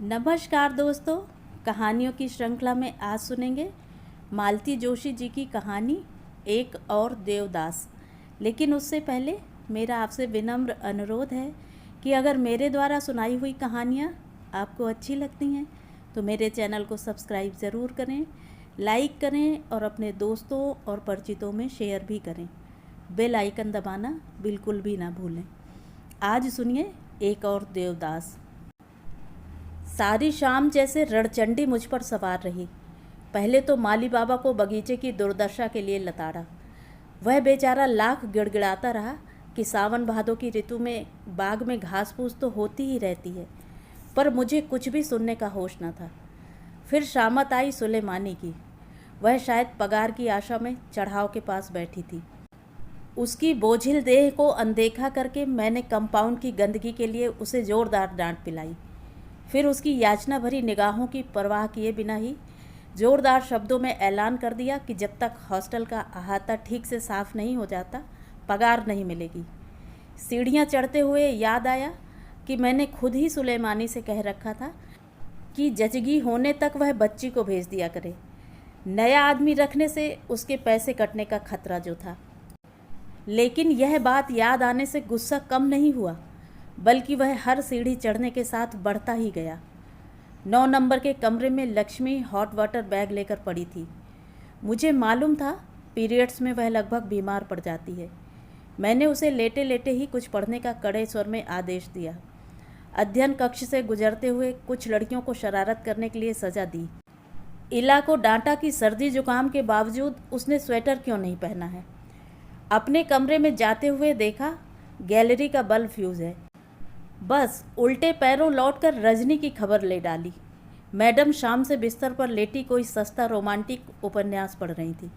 नमस्कार दोस्तों, कहानियों की श्रृंखला में आज सुनेंगे मालती जोशी जी की कहानी एक और देवदास। लेकिन उससे पहले मेरा आपसे विनम्र अनुरोध है कि अगर मेरे द्वारा सुनाई हुई कहानियाँ आपको अच्छी लगती हैं तो मेरे चैनल को सब्सक्राइब ज़रूर करें, लाइक करें और अपने दोस्तों और परिचितों में शेयर भी करें। बेल आइकन दबाना बिल्कुल भी ना भूलें। आज सुनिए एक और देवदास। सारी शाम जैसे रणचंडी मुझ पर सवार रही। पहले तो माली बाबा को बगीचे की दुर्दशा के लिए लताड़ा। वह बेचारा लाख गिड़गिड़ाता रहा कि सावन भादों की ऋतु में बाग में घास फूस तो होती ही रहती है, पर मुझे कुछ भी सुनने का होश न था। फिर शामत आई सुलेमानी की। वह शायद पगार की आशा में चढ़ाव के पास बैठी थी। उसकी बोझिल देह को अनदेखा करके मैंने कंपाउंड की गंदगी के लिए उसे जोरदार डांट पिलाई। फिर उसकी याचना भरी निगाहों की परवाह किए बिना ही जोरदार शब्दों में ऐलान कर दिया कि जब तक हॉस्टल का अहाता ठीक से साफ नहीं हो जाता पगार नहीं मिलेगी। सीढ़ियाँ चढ़ते हुए याद आया कि मैंने खुद ही सुलेमानी से कह रखा था कि जचगी होने तक वह बच्ची को भेज दिया करे। नया आदमी रखने से उसके पैसे कटने का खतरा जो था। लेकिन यह बात याद आने से गुस्सा कम नहीं हुआ, बल्कि वह हर सीढ़ी चढ़ने के साथ बढ़ता ही गया। 9 नंबर के कमरे में लक्ष्मी हॉट वाटर बैग लेकर पड़ी थी। मुझे मालूम था पीरियड्स में वह लगभग बीमार पड़ जाती है। मैंने उसे लेटे लेटे ही कुछ पढ़ने का कड़े स्वर में आदेश दिया। अध्ययन कक्ष से गुजरते हुए कुछ लड़कियों को शरारत करने के लिए सज़ा दी। इला को डांटा कि सर्दी जुकाम के बावजूद उसने स्वेटर क्यों नहीं पहना है। अपने कमरे में जाते हुए देखा गैलरी का बल्ब फ्यूज़ है। बस उल्टे पैरों लौटकर रजनी की खबर ले डाली। मैडम शाम से बिस्तर पर लेटी कोई सस्ता रोमांटिक उपन्यास पढ़ रही थी।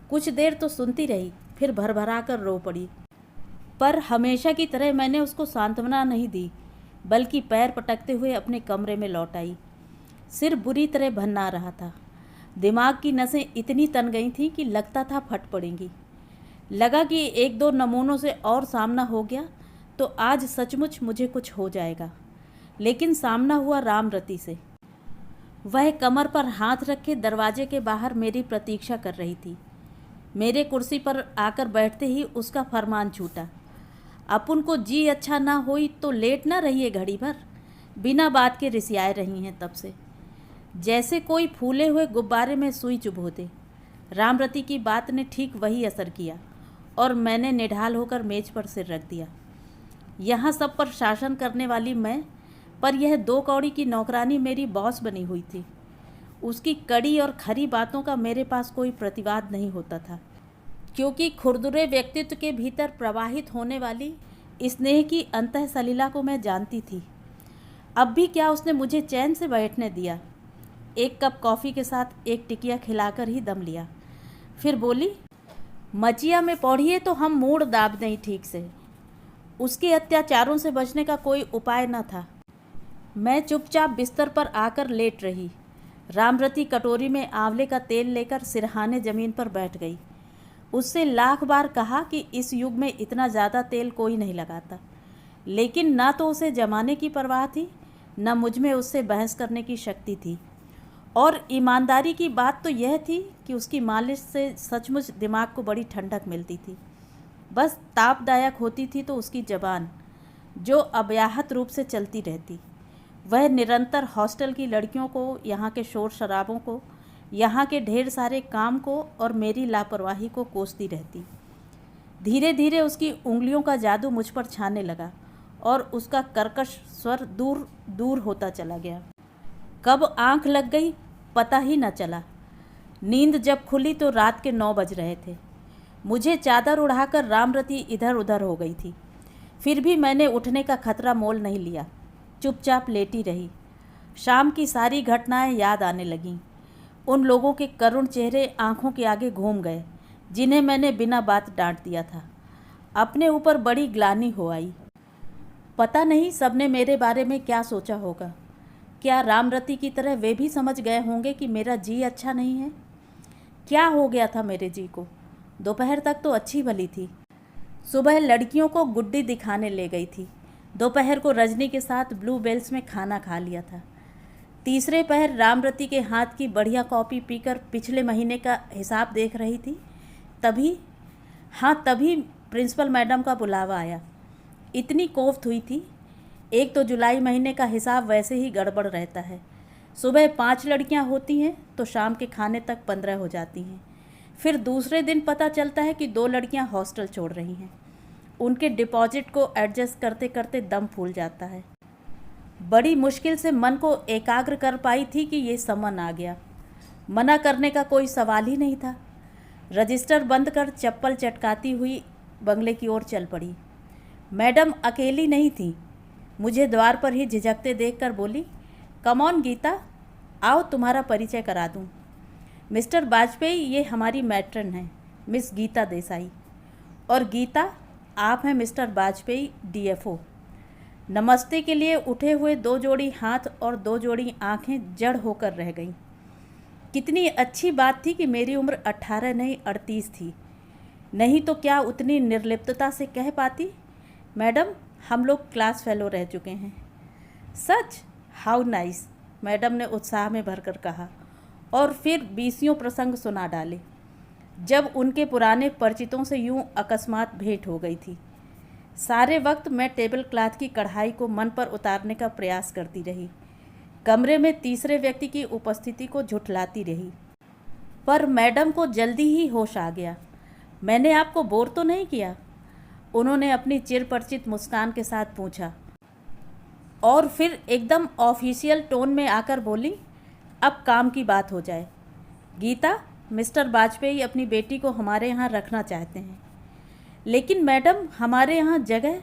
कुछ देर तो सुनती रही, फिर भरभरा कर रो पड़ी। पर हमेशा की तरह मैंने उसको सांत्वना नहीं दी, बल्कि पैर पटकते हुए अपने कमरे में लौट आई। सिर बुरी तरह भन्ना रहा था। दिमाग की नसें इतनी तन गई थीं कि लगता था फट पड़ेंगी। लगा कि 1-2 नमूनों से और सामना हो गया तो आज सचमुच मुझे कुछ हो जाएगा। लेकिन सामना हुआ रामरती से। वह कमर पर हाथ रखे दरवाजे के बाहर मेरी प्रतीक्षा कर रही थी। मेरे कुर्सी पर आकर बैठते ही उसका फरमान छूटा, अपन को जी अच्छा ना हुई तो लेट ना रहिए घड़ी भर। बिना बात के रिसियाए रही हैं तब से, जैसे कोई फूले हुए गुब्बारे में सुई चुभो दे। रामरती की बात ने ठीक वही असर किया और मैंने निढाल होकर मेज पर सिर रख दिया। यहाँ सब पर शासन करने वाली मैं, पर यह 2 कौड़ी की नौकरानी मेरी बॉस बनी हुई थी। उसकी कड़ी और खरी बातों का मेरे पास कोई प्रतिवाद नहीं होता था, क्योंकि खुरदुरे व्यक्तित्व के भीतर प्रवाहित होने वाली स्नेह की अंतः सलिला को मैं जानती थी। अब भी क्या उसने मुझे चैन से बैठने दिया। 1 कप कॉफ़ी के साथ 1 टिकिया खिलाकर ही दम लिया। फिर बोली, मचिया में पौढ़िए तो हम मूड दाब दें ठीक से। उसके अत्याचारों से बचने का कोई उपाय न था। मैं चुपचाप बिस्तर पर आकर लेट रही। रामरती कटोरी में आंवले का तेल लेकर सिरहाने ज़मीन पर बैठ गई। उससे लाख बार कहा कि इस युग में इतना ज़्यादा तेल कोई नहीं लगाता, लेकिन ना तो उसे जमाने की परवाह थी, न मुझ में उससे बहस करने की शक्ति थी। और ईमानदारी की बात तो यह थी कि उसकी मालिश से सचमुच दिमाग को बड़ी ठंडक मिलती थी। बस तापदायक होती थी तो उसकी ज़बान, जो अव्याहत रूप से चलती रहती। वह निरंतर हॉस्टल की लड़कियों को, यहाँ के शोर शराबों को, यहाँ के ढेर सारे काम को और मेरी लापरवाही को कोसती रहती। धीरे धीरे उसकी उंगलियों का जादू मुझ पर छाने लगा और उसका कर्कश स्वर दूर दूर होता चला गया। कब आंख लग गई पता ही न चला। नींद जब खुली तो रात के 9 बज रहे थे। मुझे चादर उड़ाकर रामरती इधर उधर हो गई थी। फिर भी मैंने उठने का खतरा मोल नहीं लिया, चुपचाप लेटी रही। शाम की सारी घटनाएं याद आने लगीं। उन लोगों के करुण चेहरे आंखों के आगे घूम गए जिन्हें मैंने बिना बात डांट दिया था। अपने ऊपर बड़ी ग्लानि हो आई। पता नहीं सबने मेरे बारे में क्या सोचा होगा। क्या रामरती की तरह वे भी समझ गए होंगे कि मेरा जी अच्छा नहीं है? क्या हो गया था मेरे जी को? दोपहर तक तो अच्छी भली थी। सुबह लड़कियों को गुड्डी दिखाने ले गई थी। दोपहर को रजनी के साथ ब्लू बेल्स में खाना खा लिया था। तीसरे पहर रामरती के हाथ की बढ़िया कॉफ़ी पीकर पिछले महीने का हिसाब देख रही थी। तभी प्रिंसिपल मैडम का बुलावा आया। इतनी कोफ्त हुई थी। एक तो जुलाई महीने का हिसाब वैसे ही गड़बड़ रहता है। सुबह 5 लड़कियां होती हैं तो शाम के खाने तक 15 हो जाती हैं। फिर दूसरे दिन पता चलता है कि 2 लड़कियां हॉस्टल छोड़ रही हैं। उनके डिपॉजिट को एडजस्ट करते करते दम फूल जाता है। बड़ी मुश्किल से मन को एकाग्र कर पाई थी कि ये समन आ गया। मना करने का कोई सवाल ही नहीं था। रजिस्टर बंद कर चप्पल चटकाती हुई बंगले की ओर चल पड़ी। मैडम अकेली नहीं थी। मुझे द्वार पर ही झिझकते देखकर बोली, कम ऑन गीता, आओ तुम्हारा परिचय करा दूं। मिस्टर वाजपेयी, ये हमारी मैट्रन हैं, मिस गीता देसाई। और गीता, आप हैं मिस्टर वाजपेयी, डीएफओ। नमस्ते के लिए उठे हुए 2 जोड़ी हाथ और 2 जोड़ी आंखें जड़ होकर रह गईं। कितनी अच्छी बात थी कि मेरी उम्र 18 नहीं 38 थी। नहीं तो क्या उतनी निर्लिप्तता से कह पाती, मैडम हम लोग क्लास फेलो रह चुके हैं। सच? हाउ नाइस, मैडम ने उत्साह में भरकर कहा और फिर 20 प्रसंग सुना डाले, जब उनके पुराने परिचितों से यूं अकस्मात भेंट हो गई थी। सारे वक्त मैं टेबल क्लॉथ की कढ़ाई को मन पर उतारने का प्रयास करती रही। कमरे में तीसरे व्यक्ति की उपस्थिति को झुठलाती रही। पर मैडम को जल्दी ही होश आ गया। मैंने आपको बोर तो नहीं किया? उन्होंने अपनी चिरपरिचित मुस्कान के साथ पूछा और फिर एकदम ऑफिशियल टोन में आकर बोली, अब काम की बात हो जाए। गीता, मिस्टर वाजपेयी अपनी बेटी को हमारे यहाँ रखना चाहते हैं। लेकिन मैडम, हमारे यहाँ जगह,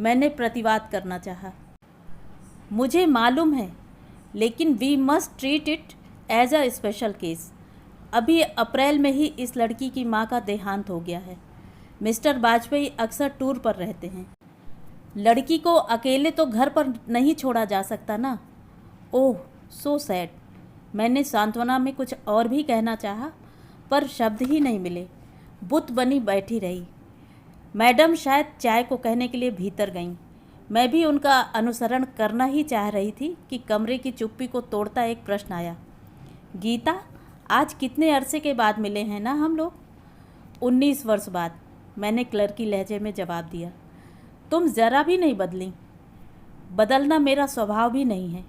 मैंने प्रतिवाद करना चाहा। मुझे मालूम है, लेकिन we must treat it as a special case. अभी अप्रैल में ही इस लड़की की माँ का देहांत हो गया है। मिस्टर वाजपेयी अक्सर टूर पर रहते हैं। लड़की को अकेले तो घर पर नहीं छोड़ा जा सकता ना। ओह, सो सैड। मैंने सांत्वना में कुछ और भी कहना चाहा, पर शब्द ही नहीं मिले। बुत बनी बैठी रही। मैडम शायद चाय को कहने के लिए भीतर गईं। मैं भी उनका अनुसरण करना ही चाह रही थी कि कमरे की चुप्पी को तोड़ता एक प्रश्न आया। गीता, आज कितने अरसे के बाद मिले हैं ना हम लोग? 19 वर्ष बाद, मैंने क्लर्की लहजे में जवाब दिया। तुम ज़रा भी नहीं बदली। बदलना मेरा स्वभाव भी नहीं है,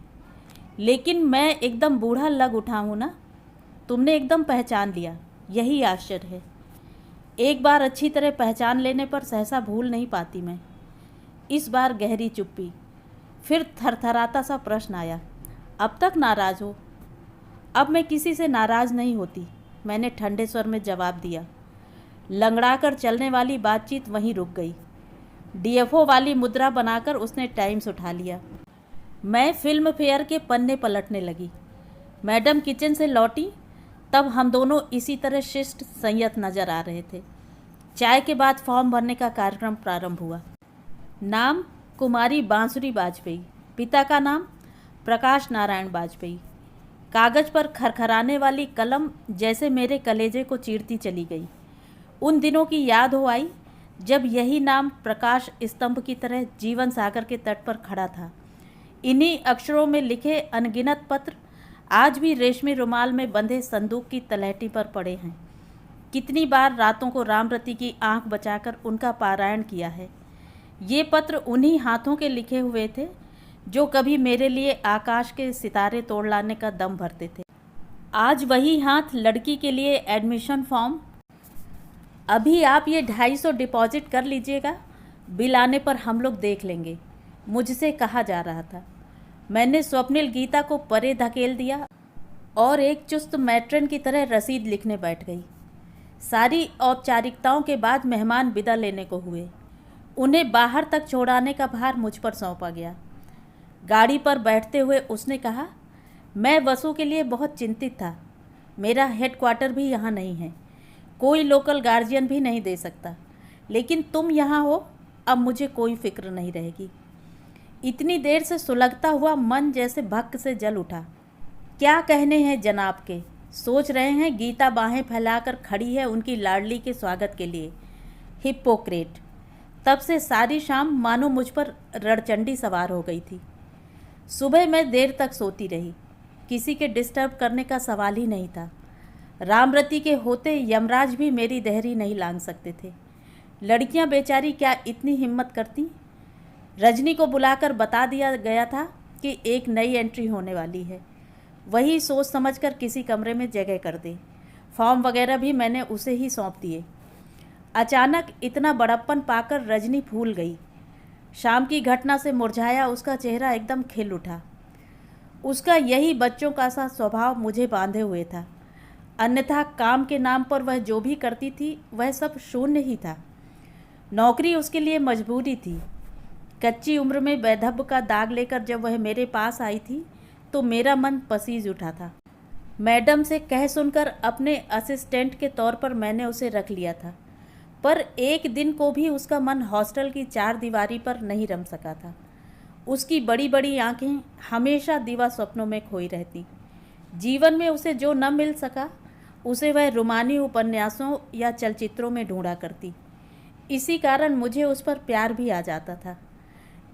लेकिन मैं एकदम बूढ़ा लग उठा हूँ ना। तुमने एकदम पहचान लिया, यही आश्चर्य है। एक बार अच्छी तरह पहचान लेने पर सहसा भूल नहीं पाती मैं। इस बार गहरी चुप्पी। फिर थरथराता सा प्रश्न आया, अब तक नाराज़ हो? अब मैं किसी से नाराज़ नहीं होती, मैंने ठंडे स्वर में जवाब दिया। लंगड़ाकर चलने वाली बातचीत वहीं रुक गई। डीएफओ वाली मुद्रा बनाकर उसने टाइम्स उठा लिया। मैं फिल्म फेयर के पन्ने पलटने लगी। मैडम किचन से लौटी तब हम दोनों इसी तरह शिष्ट संयत नजर आ रहे थे। चाय के बाद फॉर्म भरने का कार्यक्रम प्रारंभ हुआ। नाम कुमारी बांसुरी वाजपेयी, पिता का नाम प्रकाश नारायण वाजपेयी। कागज पर खरखराने वाली कलम जैसे मेरे कलेजे को चीरती चली गई। उन दिनों की याद हो आई जब यही नाम प्रकाश स्तंभ की तरह जीवन सागर के तट पर खड़ा था। इन्हीं अक्षरों में लिखे अनगिनत पत्र आज भी रेशमी रुमाल में बंधे संदूक की तलहटी पर पड़े हैं। कितनी बार रातों को रामरती की आंख बचाकर उनका पारायण किया है। ये पत्र उन्हीं हाथों के लिखे हुए थे जो कभी मेरे लिए आकाश के सितारे तोड़ लाने का दम भरते थे। आज वही हाथ लड़की के लिए एडमिशन फॉर्म। अभी आप ये 250 डिपॉजिट कर लीजिएगा, बिल आने पर हम लोग देख लेंगे, मुझसे कहा जा रहा था। मैंने स्वप्निल गीता को परे धकेल दिया और एक चुस्त मैट्रन की तरह रसीद लिखने बैठ गई। सारी औपचारिकताओं के बाद मेहमान विदा लेने को हुए। उन्हें बाहर तक छोड़ाने का भार मुझ पर सौंपा गया। गाड़ी पर बैठते हुए उसने कहा, मैं वसु के लिए बहुत चिंतित था। मेरा हेडक्वार्टर भी यहाँ नहीं है, कोई लोकल गार्जियन भी नहीं दे सकता, लेकिन तुम यहाँ हो, अब मुझे कोई फिक्र नहीं रहेगी। इतनी देर से सुलगता हुआ मन जैसे भक्क से जल उठा। क्या कहने हैं जनाब के, सोच रहे हैं गीता बाहें फैलाकर खड़ी है उनकी लाडली के स्वागत के लिए। हिप्पोक्रेट। तब से सारी शाम मानो मुझ पर रणचंडी सवार हो गई थी। सुबह मैं देर तक सोती रही। किसी के डिस्टर्ब करने का सवाल ही नहीं था। रामरती के होते यमराज भी मेरी देहरी नहीं लांघ सकते थे। लड़कियां बेचारी क्या इतनी हिम्मत करती। रजनी को बुलाकर बता दिया गया था कि एक नई एंट्री होने वाली है, वही सोच समझकर किसी कमरे में जगह कर दे। फॉर्म वगैरह भी मैंने उसे ही सौंप दिए। अचानक इतना बड़प्पन पाकर रजनी फूल गई। शाम की घटना से मुरझाया उसका चेहरा एकदम खिल उठा। उसका यही बच्चों का सा स्वभाव मुझे बांधे हुए था, अन्यथा काम के नाम पर वह जो भी करती थी वह सब शून्य ही था। नौकरी उसके लिए मजबूरी थी। कच्ची उम्र में वैधव्य का दाग लेकर जब वह मेरे पास आई थी तो मेरा मन पसीज उठा था। मैडम से कह सुनकर अपने असिस्टेंट के तौर पर मैंने उसे रख लिया था, पर एक दिन को भी उसका मन हॉस्टल की चार दीवारी पर नहीं रम सका था। उसकी बड़ी बड़ी आंखें हमेशा दिवा स्वप्नों में खोई रहती। जीवन में उसे जो न मिल सका उसे वह रोमानी उपन्यासों या चलचित्रों में ढूंढा करती। इसी कारण मुझे उस पर प्यार भी आ जाता था।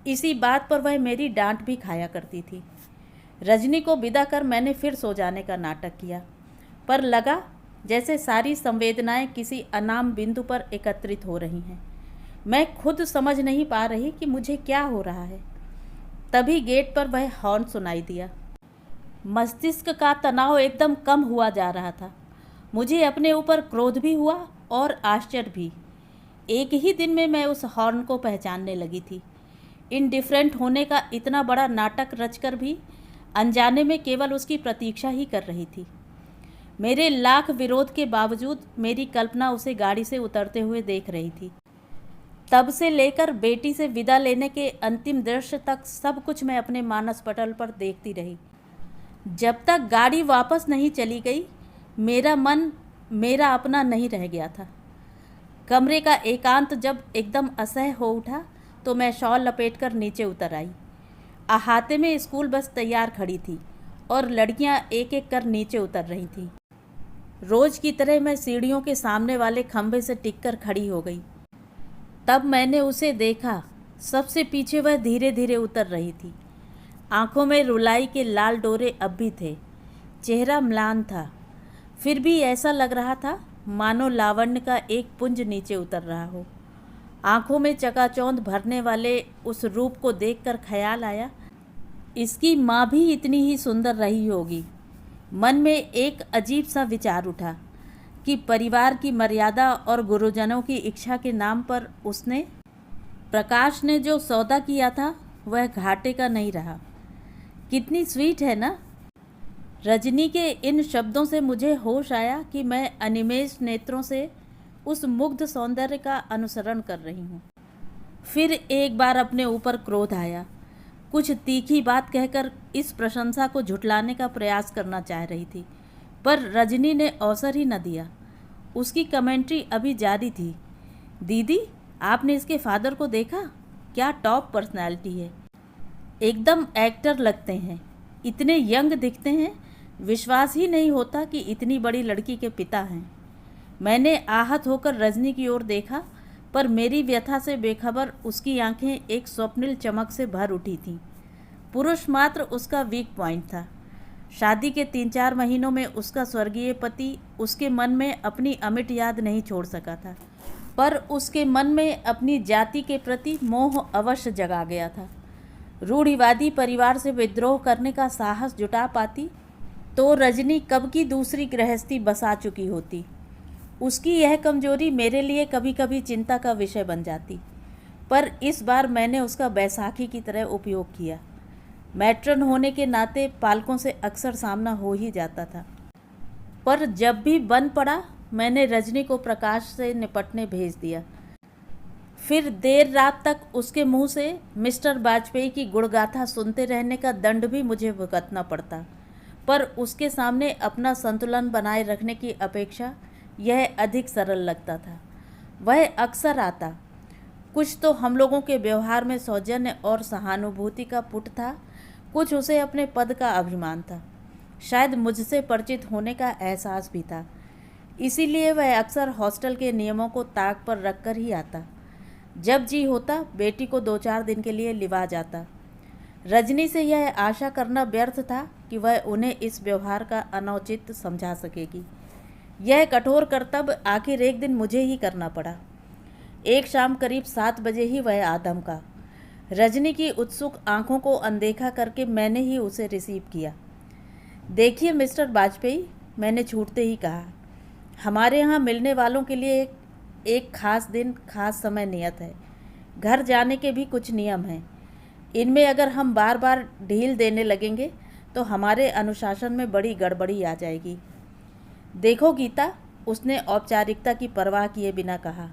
इसी बात पर वह मेरी डांट भी खाया करती थी। रजनी को विदा कर मैंने फिर सो जाने का नाटक किया, पर लगा जैसे सारी संवेदनाएं किसी अनाम बिंदु पर एकत्रित हो रही हैं। मैं खुद समझ नहीं पा रही कि मुझे क्या हो रहा है। तभी गेट पर वह हॉर्न सुनाई दिया। मस्तिष्क का तनाव एकदम कम हुआ जा रहा था। मुझे अपने ऊपर क्रोध भी हुआ और आश्चर्य भी। एक ही दिन में मैं उस हॉर्न को पहचानने लगी थी। इनडिफरेंट होने का इतना बड़ा नाटक रचकर भी अनजाने में केवल उसकी प्रतीक्षा ही कर रही थी। मेरे लाख विरोध के बावजूद मेरी कल्पना उसे गाड़ी से उतरते हुए देख रही थी। तब से लेकर बेटी से विदा लेने के अंतिम दृश्य तक सब कुछ मैं अपने मानस पटल पर देखती रही। जब तक गाड़ी वापस नहीं चली गई मेरा मन मेरा अपना नहीं रह गया था। कमरे का एकांत जब एकदम असह्य हो उठा तो मैं शॉल लपेटकर नीचे उतर आई। अहाते में स्कूल बस तैयार खड़ी थी और लड़कियां एक एक कर नीचे उतर रही थीं। रोज की तरह मैं सीढ़ियों के सामने वाले खंभे से टिककर खड़ी हो गई। तब मैंने उसे देखा। सबसे पीछे वह धीरे धीरे उतर रही थी। आंखों में रुलाई के लाल डोरे अब भी थे। चेहरा म्लान था, फिर भी ऐसा लग रहा था मानो लावण्य का एक पुंज नीचे उतर रहा हो। आंखों में चकाचौंध भरने वाले उस रूप को देखकर ख्याल आया, इसकी माँ भी इतनी ही सुंदर रही होगी। मन में एक अजीब सा विचार उठा कि परिवार की मर्यादा और गुरुजनों की इच्छा के नाम पर उसने, प्रकाश ने जो सौदा किया था वह घाटे का नहीं रहा। कितनी स्वीट है ना। रजनी के इन शब्दों से मुझे होश आया कि मैं अनिमेष नेत्रों से उस मुग्ध सौंदर्य का अनुसरण कर रही हूँ। फिर एक बार अपने ऊपर क्रोध आया। कुछ तीखी बात कहकर इस प्रशंसा को झुठलाने का प्रयास करना चाह रही थी, पर रजनी ने अवसर ही न दिया। उसकी कमेंट्री अभी जारी थी। दीदी, आपने इसके फादर को देखा? क्या टॉप पर्सनैलिटी है, एकदम एक्टर लगते हैं, इतने यंग दिखते हैं, विश्वास ही नहीं होता कि इतनी बड़ी लड़की के पिता हैं। मैंने आहत होकर रजनी की ओर देखा, पर मेरी व्यथा से बेखबर उसकी आंखें एक स्वप्निल चमक से भर उठी थीं। पुरुष मात्र उसका वीक पॉइंट था। शादी के 3-4 महीनों में उसका स्वर्गीय पति उसके मन में अपनी अमिट याद नहीं छोड़ सका था, पर उसके मन में अपनी जाति के प्रति मोह अवश्य जगा गया था। रूढ़िवादी परिवार से विद्रोह करने का साहस जुटा पाती तो रजनी कब की दूसरी गृहस्थी बसा चुकी होती। उसकी यह कमजोरी मेरे लिए कभी कभी चिंता का विषय बन जाती, पर इस बार मैंने उसका बैसाखी की तरह उपयोग किया। मैट्रन होने के नाते पालकों से अक्सर सामना हो ही जाता था, पर जब भी बन पड़ा मैंने रजनी को प्रकाश से निपटने भेज दिया। फिर देर रात तक उसके मुंह से मिस्टर वाजपेयी की गुणगाथा सुनते रहने का दंड भी मुझे भुगतना पड़ता, पर उसके सामने अपना संतुलन बनाए रखने की अपेक्षा यह अधिक सरल लगता था। वह अक्सर आता। कुछ तो हम लोगों के व्यवहार में सौजन्य और सहानुभूति का पुट था, कुछ उसे अपने पद का अभिमान था, शायद मुझसे परिचित होने का एहसास भी था। इसीलिए वह अक्सर हॉस्टल के नियमों को ताक पर रखकर ही आता। जब जी होता बेटी को 2-4 दिन के लिए लिवा जाता। रजनी से यह आशा करना व्यर्थ था कि वह उन्हें इस व्यवहार का अनौचित समझा सकेगी। यह कठोर कर्तव्य आखिर एक दिन मुझे ही करना पड़ा। एक शाम करीब 7 बजे ही वह आ धमका। रजनी की उत्सुक आंखों को अनदेखा करके मैंने ही उसे रिसीव किया। देखिए मिस्टर वाजपेयी, मैंने छूटते ही कहा, हमारे यहाँ मिलने वालों के लिए एक खास दिन खास समय नियत है। घर जाने के भी कुछ नियम हैं। इनमें अगर हम बार बार ढील देने लगेंगे तो हमारे अनुशासन में बड़ी गड़बड़ी आ जाएगी। देखो गीता, उसने औपचारिकता की परवाह किए बिना कहा,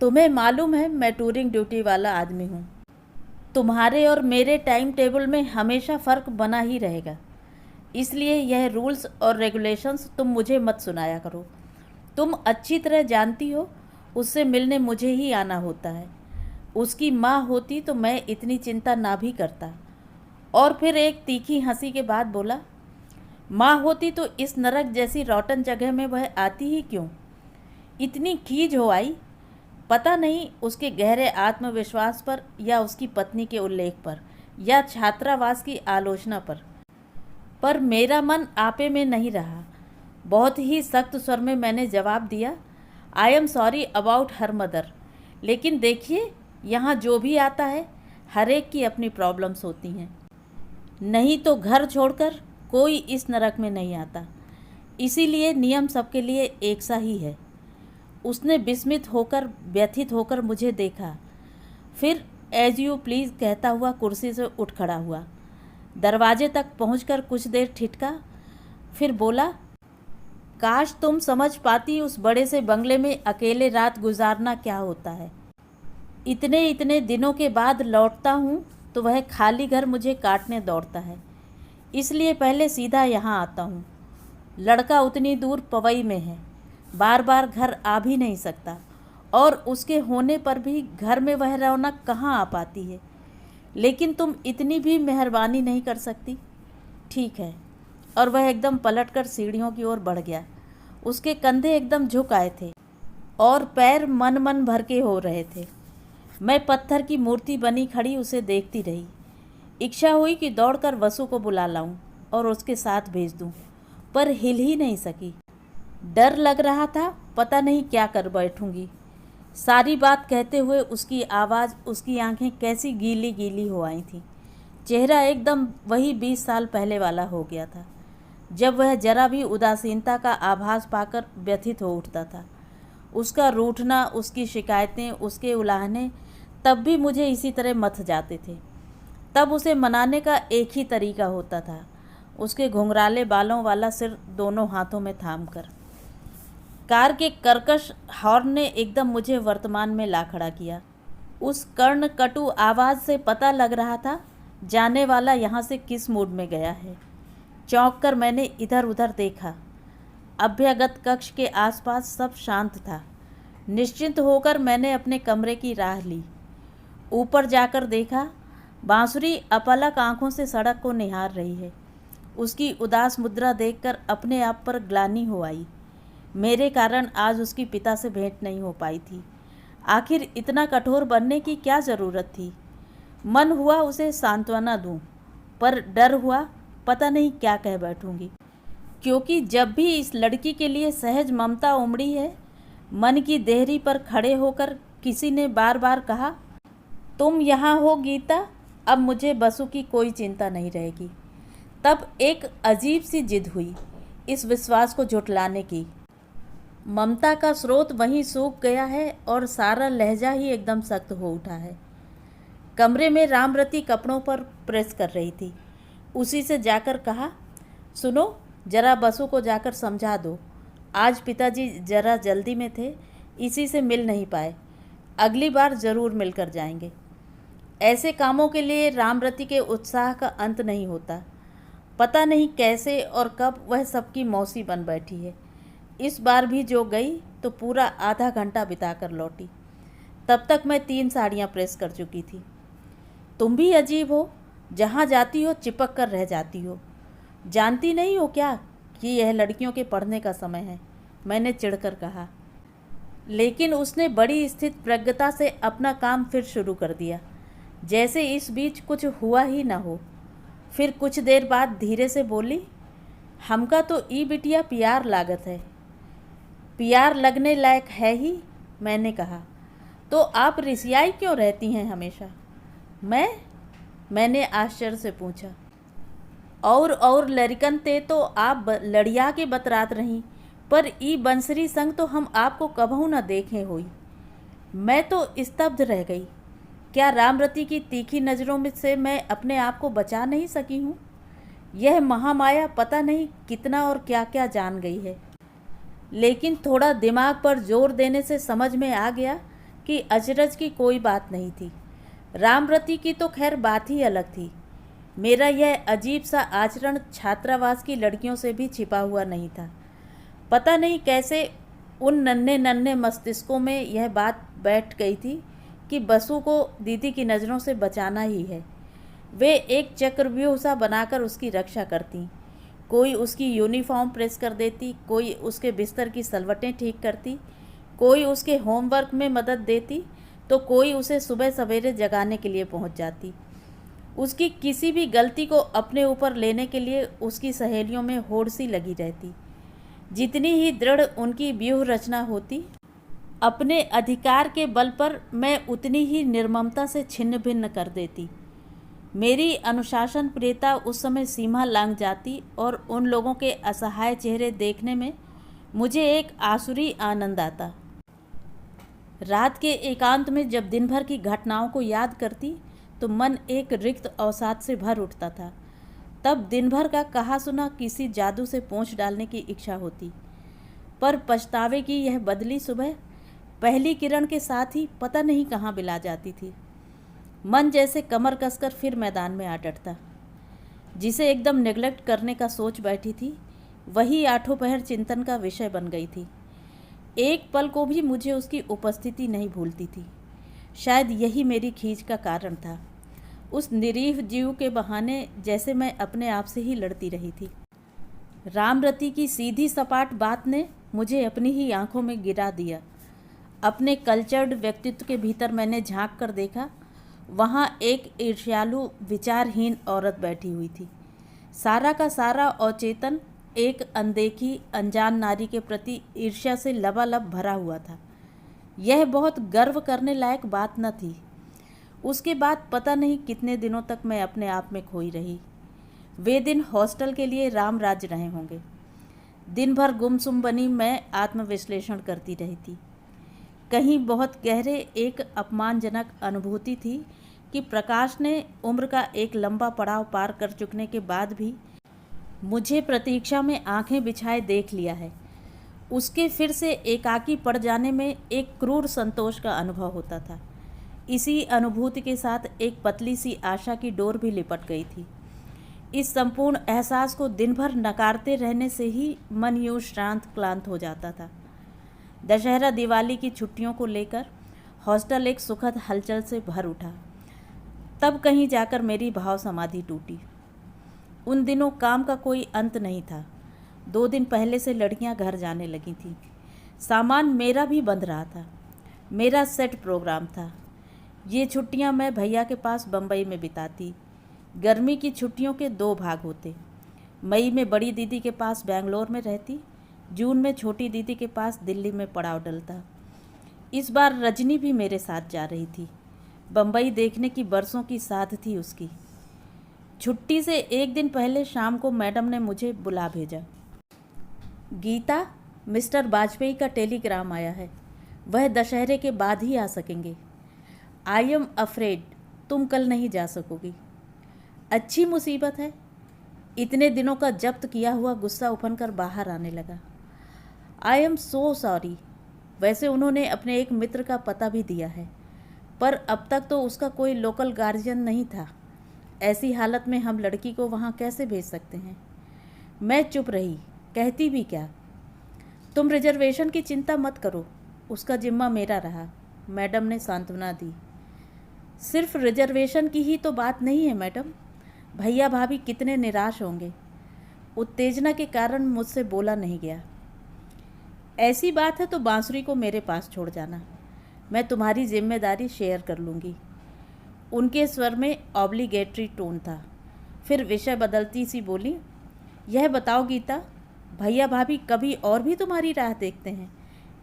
तुम्हें मालूम है मैं टूरिंग ड्यूटी वाला आदमी हूँ। तुम्हारे और मेरे टाइम टेबल में हमेशा फ़र्क बना ही रहेगा। इसलिए यह रूल्स और रेगुलेशंस तुम मुझे मत सुनाया करो। तुम अच्छी तरह जानती हो उससे मिलने मुझे ही आना होता है। उसकी माँ होती तो मैं इतनी चिंता ना भी करता। और फिर एक तीखी हंसी के बाद बोला, माँ होती तो इस नरक जैसी रोटन जगह में वह आती ही क्यों? इतनी खीज हो आई, पता नहीं उसके गहरे आत्मविश्वास पर या उसकी पत्नी के उल्लेख पर या छात्रावास की आलोचना पर मेरा मन आपे में नहीं रहा। बहुत ही सख्त स्वर में मैंने जवाब दिया, I am sorry about her mother. लेकिन देखिए, यहाँ जो भी आता है हर एक की अपनी प्रॉब्लम्स होती हैं। नहीं तो घर छोड़कर कोई इस नरक में नहीं आता। इसीलिए नियम सबके लिए एक सा ही है। उसने विस्मित होकर व्यथित होकर मुझे देखा, फिर एज यू प्लीज़ कहता हुआ कुर्सी से उठ खड़ा हुआ। दरवाजे तक पहुंचकर कुछ देर ठिठका, फिर बोला, काश तुम समझ पाती उस बड़े से बंगले में अकेले रात गुजारना क्या होता है। इतने इतने दिनों के बाद लौटता हूँ तो वह खाली घर मुझे काटने दौड़ता है। इसलिए पहले सीधा यहाँ आता हूँ। लड़का उतनी दूर पवई में है, बार बार घर आ भी नहीं सकता, और उसके होने पर भी घर में वह रौनक कहाँ आ पाती है। लेकिन तुम इतनी भी मेहरबानी नहीं कर सकती? ठीक है। और वह एकदम पलटकर सीढ़ियों की ओर बढ़ गया। उसके कंधे एकदम झुक आए थे और पैर मन मन भर के हो रहे थे। मैं पत्थर की मूर्ति बनी खड़ी उसे देखती रही। इच्छा हुई कि दौड़कर वसु को बुला लाऊं और उसके साथ भेज दूं, पर हिल ही नहीं सकी। डर लग रहा था, पता नहीं क्या कर बैठूंगी। सारी बात कहते हुए उसकी आवाज़, उसकी आंखें कैसी गीली गीली हो आई थी। चेहरा एकदम वही 20 साल पहले वाला हो गया था, जब वह जरा भी उदासीनता का आभास पाकर व्यथित हो उठता था। उसका रूठना, उसकी शिकायतें, उसके उलाहने तब भी मुझे इसी तरह मथ जाते थे। तब उसे मनाने का एक ही तरीका होता था, उसके घुंघराले बालों वाला सिर दोनों हाथों में थामकर। कार के कर्कश हॉर्न ने एकदम मुझे वर्तमान में ला खड़ा किया। उस कर्ण कटु आवाज़ से पता लग रहा था जाने वाला यहाँ से किस मूड में गया है। चौंक कर मैंने इधर उधर देखा। अभ्यागत कक्ष के आसपास सब शांत था। निश्चिंत होकर मैंने अपने कमरे की राह ली। ऊपर जाकर देखा, बांसुरी अपलक आंखों से सड़क को निहार रही है। उसकी उदास मुद्रा देखकर अपने आप पर ग्लानि हो आई। मेरे कारण आज उसकी पिता से भेंट नहीं हो पाई थी। आखिर इतना कठोर बनने की क्या ज़रूरत थी? मन हुआ उसे सांत्वना दूं, पर डर हुआ पता नहीं क्या कह बैठूंगी। क्योंकि जब भी इस लड़की के लिए सहज ममता उमड़ी है, मन की देहरी पर खड़े होकर किसी ने बार बार कहा, तुम यहाँ हो गीता, अब मुझे बसु की कोई चिंता नहीं रहेगी। तब एक अजीब सी जिद हुई इस विश्वास को झुठलाने की। ममता का स्रोत वहीं सूख गया है और सारा लहजा ही एकदम सख्त हो उठा है। कमरे में रामरती कपड़ों पर प्रेस कर रही थी। उसी से जाकर कहा, सुनो, जरा बसु को जाकर समझा दो। आज पिताजी जरा जल्दी में थे, इसी से मिल नहीं पाए। अगली बार ज़रूर मिलकर जाएंगे। ऐसे कामों के लिए रामरती के उत्साह का अंत नहीं होता। पता नहीं कैसे और कब वह सबकी मौसी बन बैठी है। इस बार भी जो गई तो पूरा आधा घंटा बिताकर लौटी। तब तक मैं 3 साड़ियाँ प्रेस कर चुकी थी। तुम भी अजीब हो, जहाँ जाती हो चिपक कर रह जाती हो। जानती नहीं हो क्या कि यह लड़कियों के पढ़ने का समय है? मैंने चिढ़कर कहा। लेकिन उसने बड़ी स्थित प्रज्ञता से अपना काम फिर शुरू कर दिया। जैसे इस बीच कुछ हुआ ही ना हो। फिर कुछ देर बाद धीरे से बोली, हमका तो ई बिटिया प्यार लागत है। प्यार लगने लायक है ही, मैंने कहा। तो आप रिसियाई क्यों रहती हैं हमेशा? मैंने आश्चर्य से पूछा। और लड़कन ते तो आप लड़िया के बतरात रहीं, पर ई बंसरी संग तो हम आपको कबहू न देखे होई। मैं तो स्तब्ध रह गई। क्या रामरती की तीखी नज़रों में से मैं अपने आप को बचा नहीं सकी हूँ? यह महामाया पता नहीं कितना और क्या क्या जान गई है। लेकिन थोड़ा दिमाग पर जोर देने से समझ में आ गया कि अचरज की कोई बात नहीं थी। रामरती की तो खैर बात ही अलग थी। मेरा यह अजीब सा आचरण छात्रावास की लड़कियों से भी छिपा हुआ नहीं था। पता नहीं कैसे उन नन्हे नन्हे मस्तिष्कों में यह बात बैठ गई थी कि बसु को दीदी की नज़रों से बचाना ही है। वे एक चक्रव्यूह सा बनाकर उसकी रक्षा करती। कोई उसकी यूनिफॉर्म प्रेस कर देती, कोई उसके बिस्तर की सलवटें ठीक करती, कोई उसके होमवर्क में मदद देती, तो कोई उसे सुबह सवेरे जगाने के लिए पहुंच जाती। उसकी किसी भी गलती को अपने ऊपर लेने के लिए उसकी सहेलियों में होड़ सी लगी रहती। जितनी ही दृढ़ उनकी व्यूह रचना होती, अपने अधिकार के बल पर मैं उतनी ही निर्ममता से छिन्न भिन्न कर देती। मेरी अनुशासन प्रियता उस समय सीमा लांघ जाती और उन लोगों के असहाय चेहरे देखने में मुझे एक आसुरी आनंद आता। रात के एकांत में जब दिन भर की घटनाओं को याद करती तो मन एक रिक्त अवसाद से भर उठता था। तब दिन भर का कहा सुना किसी जादू से पोंछ डालने की इच्छा होती। पर पछतावे की यह बदली सुबह पहली किरण के साथ ही पता नहीं कहाँ बिला जाती थी। मन जैसे कमर कसकर फिर मैदान में आ डटता। जिसे एकदम नेग्लेक्ट करने का सोच बैठी थी, वही आठों पहर चिंतन का विषय बन गई थी। एक पल को भी मुझे उसकी उपस्थिति नहीं भूलती थी। शायद यही मेरी खींच का कारण था। उस निरीह जीव के बहाने जैसे मैं अपने आप से ही लड़ती रही थी। रामरती की सीधी सपाट बात ने मुझे अपनी ही आंखों में गिरा दिया। अपने कल्चर्ड व्यक्तित्व के भीतर मैंने झांक कर देखा। वहाँ एक ईर्ष्यालु विचारहीन औरत बैठी हुई थी। सारा का सारा अवचेतन एक अनदेखी अनजान नारी के प्रति ईर्ष्या से लबालब भरा हुआ था। यह बहुत गर्व करने लायक बात न थी। उसके बाद पता नहीं कितने दिनों तक मैं अपने आप में खोई रही। वे दिन हॉस्टल के लिए राम राज्य रहे होंगे। दिन भर गुमसुम बनी मैं आत्मविश्लेषण करती रही थी। कहीं बहुत गहरे एक अपमानजनक अनुभूति थी कि प्रकाश ने उम्र का एक लंबा पड़ाव पार कर चुकने के बाद भी मुझे प्रतीक्षा में आंखें बिछाए देख लिया है। उसके फिर से एकाकी पड़ जाने में एक क्रूर संतोष का अनुभव होता था। इसी अनुभूति के साथ एक पतली सी आशा की डोर भी लिपट गई थी। इस संपूर्ण एहसास को दिन भर नकारते रहने से ही मन यूँ श्रांत क्लांत हो जाता था। दशहरा दिवाली की छुट्टियों को लेकर हॉस्टल एक सुखद हलचल से भर उठा। तब कहीं जाकर मेरी भाव समाधि टूटी। उन दिनों काम का कोई अंत नहीं था। 2 दिन पहले से लड़कियां घर जाने लगी थीं। सामान मेरा भी बंध रहा था। मेरा सेट प्रोग्राम था। ये छुट्टियां मैं भैया के पास बम्बई में बिताती। गर्मी की छुट्टियों के 2 भाग होते। मई में बड़ी दीदी के पास बेंगलोर में रहती। जून में छोटी दीदी के पास दिल्ली में पड़ाव डलता। इस बार रजनी भी मेरे साथ जा रही थी। बम्बई देखने की बरसों की साध थी उसकी। छुट्टी से 1 दिन पहले शाम को मैडम ने मुझे बुला भेजा। गीता, मिस्टर वाजपेयी का टेलीग्राम आया है। वह दशहरे के बाद ही आ सकेंगे। आई एम अफ्रेड तुम कल नहीं जा सकोगी। अच्छी मुसीबत है। इतने दिनों का जब्त किया हुआ गुस्सा उफनकर बाहर आने लगा। I am so sorry. वैसे उन्होंने अपने एक मित्र का पता भी दिया है, पर अब तक तो उसका कोई लोकल गार्जियन नहीं था। ऐसी हालत में हम लड़की को वहाँ कैसे भेज सकते हैं? मैं चुप रही। कहती भी क्या? तुम रिजर्वेशन की चिंता मत करो, उसका जिम्मा मेरा रहा, मैडम ने सांत्वना दी। सिर्फ रिजर्वेशन की ही तो बात नहीं है मैडम। भैया भाभी कितने निराश होंगे। उत्तेजना के कारण मुझसे बोला नहीं गया। ऐसी बात है तो बांसुरी को मेरे पास छोड़ जाना, मैं तुम्हारी जिम्मेदारी शेयर कर लूँगी। उनके स्वर में ऑब्लिगेटरी टोन था। फिर विषय बदलती सी बोली, यह बताओ गीता, भैया भाभी कभी और भी तुम्हारी राह देखते हैं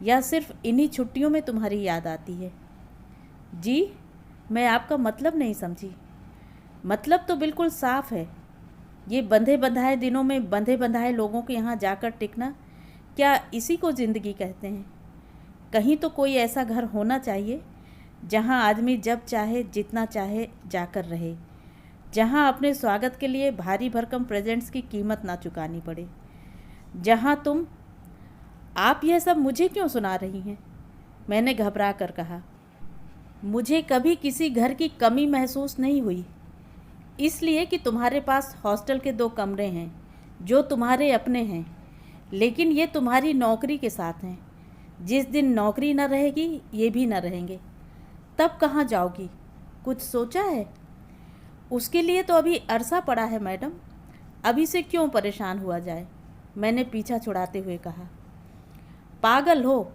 या सिर्फ इन्हीं छुट्टियों में तुम्हारी याद आती है? जी, मैं आपका मतलब नहीं समझी। मतलब तो बिल्कुल साफ है। ये बंधे बंधाए दिनों में बंधे बंधाए लोगों के यहाँ जाकर टिकना, क्या इसी को ज़िंदगी कहते हैं? कहीं तो कोई ऐसा घर होना चाहिए जहाँ आदमी जब चाहे जितना चाहे जाकर रहे, जहाँ अपने स्वागत के लिए भारी भरकम प्रेजेंट्स की कीमत ना चुकानी पड़े, जहाँ तुम। आप यह सब मुझे क्यों सुना रही हैं? मैंने घबरा कर कहा। मुझे कभी किसी घर की कमी महसूस नहीं हुई, इसलिए कि तुम्हारे पास हॉस्टल के 2 कमरे हैं जो तुम्हारे अपने हैं, लेकिन ये तुम्हारी नौकरी के साथ हैं। जिस दिन नौकरी न रहेगी ये भी न रहेंगे, तब कहाँ जाओगी? कुछ सोचा है? उसके लिए तो अभी अरसा पड़ा है मैडम, अभी से क्यों परेशान हुआ जाए? मैंने पीछा छुड़ाते हुए कहा। पागल हो,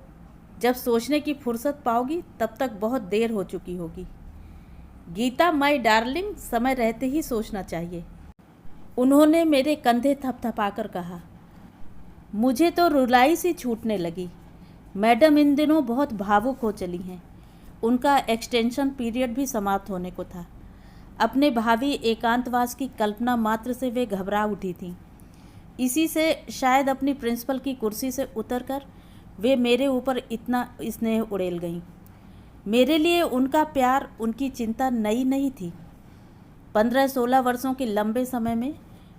जब सोचने की फुर्सत पाओगी तब तक बहुत देर हो चुकी होगी। गीता माय डार्लिंग, समय रहते ही सोचना चाहिए। उन्होंने मेरे कंधे थपथपाकर कहा। मुझे तो रुलाई सी छूटने लगी। मैडम इन दिनों बहुत भावुक हो चली हैं। उनका एक्सटेंशन पीरियड भी समाप्त होने को था। अपने भावी एकांतवास की कल्पना मात्र से वे घबरा उठी थीं। इसी से शायद अपनी प्रिंसिपल की कुर्सी से उतरकर वे मेरे ऊपर इतना स्नेह उड़ेल गईं। मेरे लिए उनका प्यार, उनकी चिंता नई नहीं थी। 15-16 वर्षों के लंबे समय में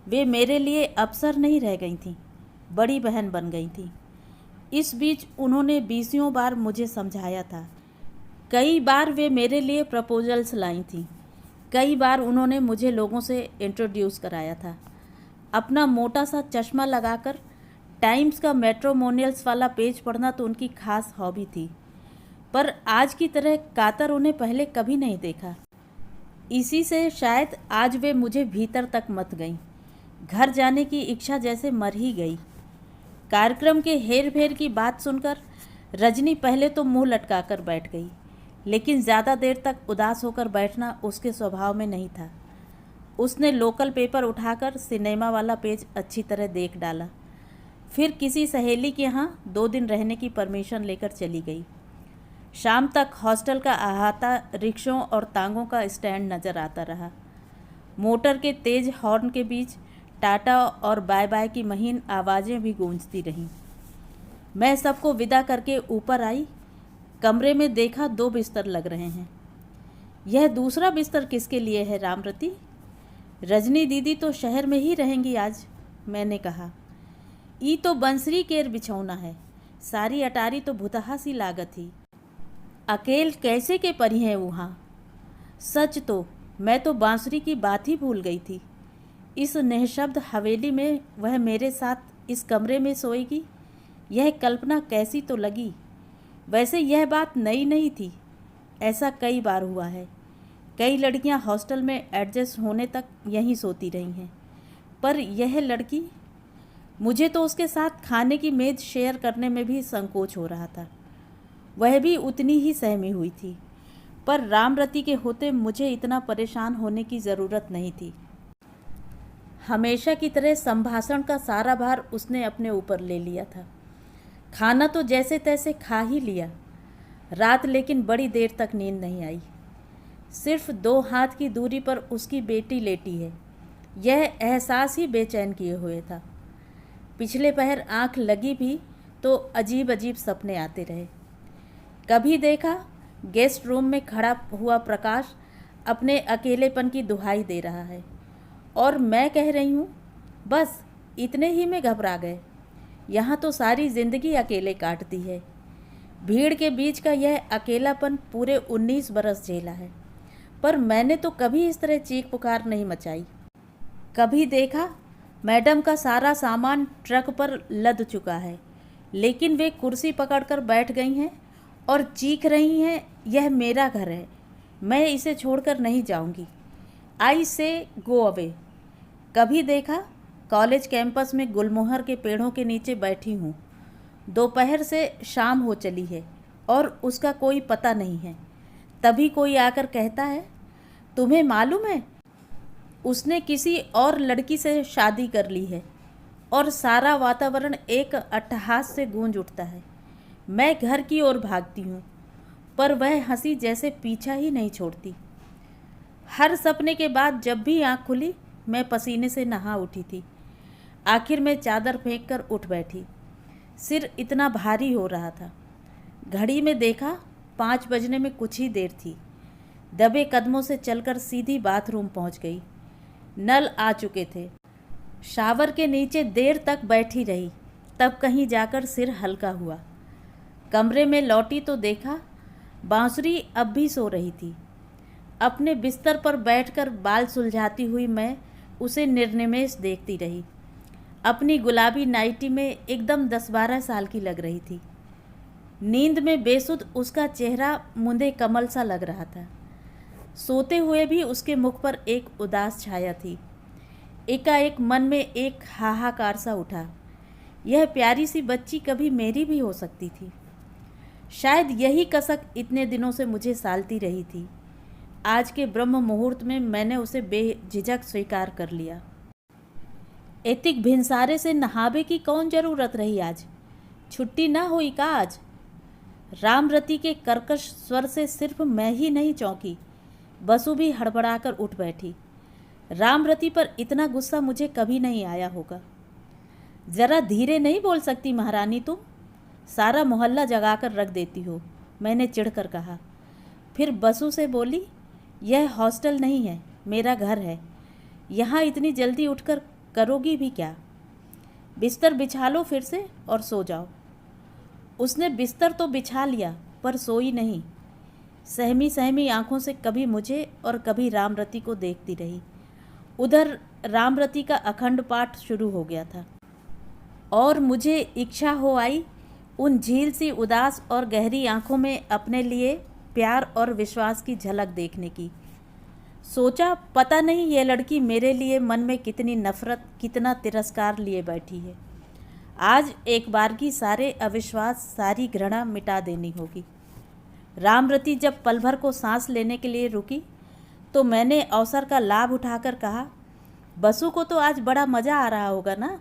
वे मेरे लिए अफसर नहीं रह गई थीं, बड़ी बहन बन गई थीं। इस बीच उन्होंने 20 बार मुझे समझाया था। कई बार वे मेरे लिए प्रपोजल्स लाई थीं। कई बार उन्होंने मुझे लोगों से इंट्रोड्यूस कराया था। अपना मोटा सा चश्मा लगाकर टाइम्स का मैट्रिमोनियल्स वाला पेज पढ़ना तो उनकी खास हॉबी थी, पर आज की तरह कातर उन्हें पहले कभी नहीं देखा। इसी से शायद आज वे मुझे भीतर तक मत गईं। घर जाने की इच्छा जैसे मर ही गई। कार्यक्रम के हेर फेर की बात सुनकर रजनी पहले तो मुंह लटकाकर बैठ गई, लेकिन ज़्यादा देर तक उदास होकर बैठना उसके स्वभाव में नहीं था। उसने लोकल पेपर उठाकर सिनेमा वाला पेज अच्छी तरह देख डाला, फिर किसी सहेली के यहाँ 2 दिन रहने की परमिशन लेकर चली गई। शाम तक हॉस्टल का अहाता रिक्शों और तांगों का स्टैंड नज़र आता रहा। मोटर के तेज हॉर्न के बीच टाटा और बाय बाय की महीन आवाज़ें भी गूंजती रहीं। मैं सबको विदा करके ऊपर आई। कमरे में देखा 2 बिस्तर लग रहे हैं। यह दूसरा बिस्तर किसके लिए है रामरती? रजनी दीदी तो शहर में ही रहेंगी आज, मैंने कहा। ई तो बंसरी केर बिछौना है, सारी अटारी तो भुतहा सी लागत ही। अकेल कैसे के परी हैं वहाँ? सच तो मैं तो बांसुरी की बात ही भूल गई थी। इस निःशब्द हवेली में वह मेरे साथ इस कमरे में सोएगी, यह कल्पना कैसी तो लगी। वैसे यह बात नई नहीं थी, ऐसा कई बार हुआ है। कई लड़कियां हॉस्टल में एडजस्ट होने तक यहीं सोती रही हैं, पर यह लड़की, मुझे तो उसके साथ खाने की मेज़ शेयर करने में भी संकोच हो रहा था। वह भी उतनी ही सहमी हुई थी, पर रामरती के होते मुझे इतना परेशान होने की ज़रूरत नहीं थी। हमेशा की तरह संभाषण का सारा भार उसने अपने ऊपर ले लिया था। खाना तो जैसे तैसे खा ही लिया। रात लेकिन बड़ी देर तक नींद नहीं आई। सिर्फ 2 हाथ की दूरी पर उसकी बेटी लेटी है, यह एहसास ही बेचैन किए हुए था। पिछले पहर आंख लगी भी तो अजीब अजीब सपने आते रहे। कभी देखा गेस्ट रूम में खड़ा हुआ प्रकाश अपने अकेलेपन की दुहाई दे रहा है, और मैं कह रही हूँ बस इतने ही में घबरा गए। यहाँ तो सारी ज़िंदगी अकेले काटती है। भीड़ के बीच का यह अकेलापन पूरे 19 बरस झेला है, पर मैंने तो कभी इस तरह चीख पुकार नहीं मचाई। कभी देखा मैडम का सारा सामान ट्रक पर लद चुका है, लेकिन वे कुर्सी पकड़कर बैठ गई हैं और चीख रही हैं, यह मेरा घर है, मैं इसे छोड़कर नहीं जाऊंगी। आई से गो अवे। कभी देखा कॉलेज कैंपस में गुलमोहर के पेड़ों के नीचे बैठी हूँ। दोपहर से शाम हो चली है और उसका कोई पता नहीं है। तभी कोई आकर कहता है, तुम्हें मालूम है, उसने किसी और लड़की से शादी कर ली है और सारा वातावरण एक अट्टहास से गूंज उठता है। मैं घर की ओर भागती हूँ, पर वह हंसी जैसे पीछा ही नहीं छोड़ती। हर सपने के बाद जब भी आँख खुली, मैं पसीने से नहा उठी थी। आखिर में चादर फेंक कर उठ बैठी। सिर इतना भारी हो रहा था। घड़ी में देखा 5 बजने में कुछ ही देर थी। दबे कदमों से चलकर सीधी बाथरूम पहुंच गई। नल आ चुके थे। शावर के नीचे देर तक बैठी रही, तब कहीं जाकर सिर हल्का हुआ। कमरे में लौटी तो देखा बांसुरी अब भी सो रही थी। अपने बिस्तर पर बैठकर बाल सुलझाती हुई मैं उसे निर्निमेष देखती रही। अपनी गुलाबी नाइटी में एकदम 10-12 साल की लग रही थी। नींद में बेसुध उसका चेहरा मुंदे कमल सा लग रहा था। सोते हुए भी उसके मुख पर एक उदास छाया थी। एकाएक मन में एक हाहाकार सा उठा। यह प्यारी सी बच्ची कभी मेरी भी हो सकती थी। शायद यही कसक इतने दिनों से मुझे सालती रही थी। आज के ब्रह्म मुहूर्त में मैंने उसे बेझिझक स्वीकार कर लिया। एतिक भिनसारे से नहावे की कौन जरूरत रही आज? छुट्टी ना हुई का आज? रामरती के कर्कश स्वर से सिर्फ मैं ही नहीं चौंकी, बसु भी हड़बड़ाकर उठ बैठी। रामरती पर इतना गुस्सा मुझे कभी नहीं आया होगा। ज़रा धीरे नहीं बोल सकती महारानी तुम? सारा मोहल्ला जगाकर रख देती हो, मैंने चिढ़कर कहा। फिर बसु से बोली, यह हॉस्टल नहीं है, मेरा घर है। यहाँ इतनी जल्दी उठकर करोगी भी क्या? बिस्तर बिछा लो फिर से और सो जाओ। उसने बिस्तर तो बिछा लिया, पर सोई नहीं। सहमी सहमी आंखों से कभी मुझे और कभी रामरती को देखती रही। उधर रामरती का अखंड पाठ शुरू हो गया था और मुझे इच्छा हो आई उन झील सी उदास और गहरी आंखों में अपने लिए प्यार और विश्वास की झलक देखने की। सोचा, पता नहीं ये लड़की मेरे लिए मन में कितनी नफरत, कितना तिरस्कार लिए बैठी है। आज एक बार की सारे अविश्वास, सारी घृणा मिटा देनी होगी। रामरती जब पल भर को सांस लेने के लिए रुकी तो मैंने अवसर का लाभ उठाकर कहा, बसु को तो आज बड़ा मज़ा आ रहा होगा ना?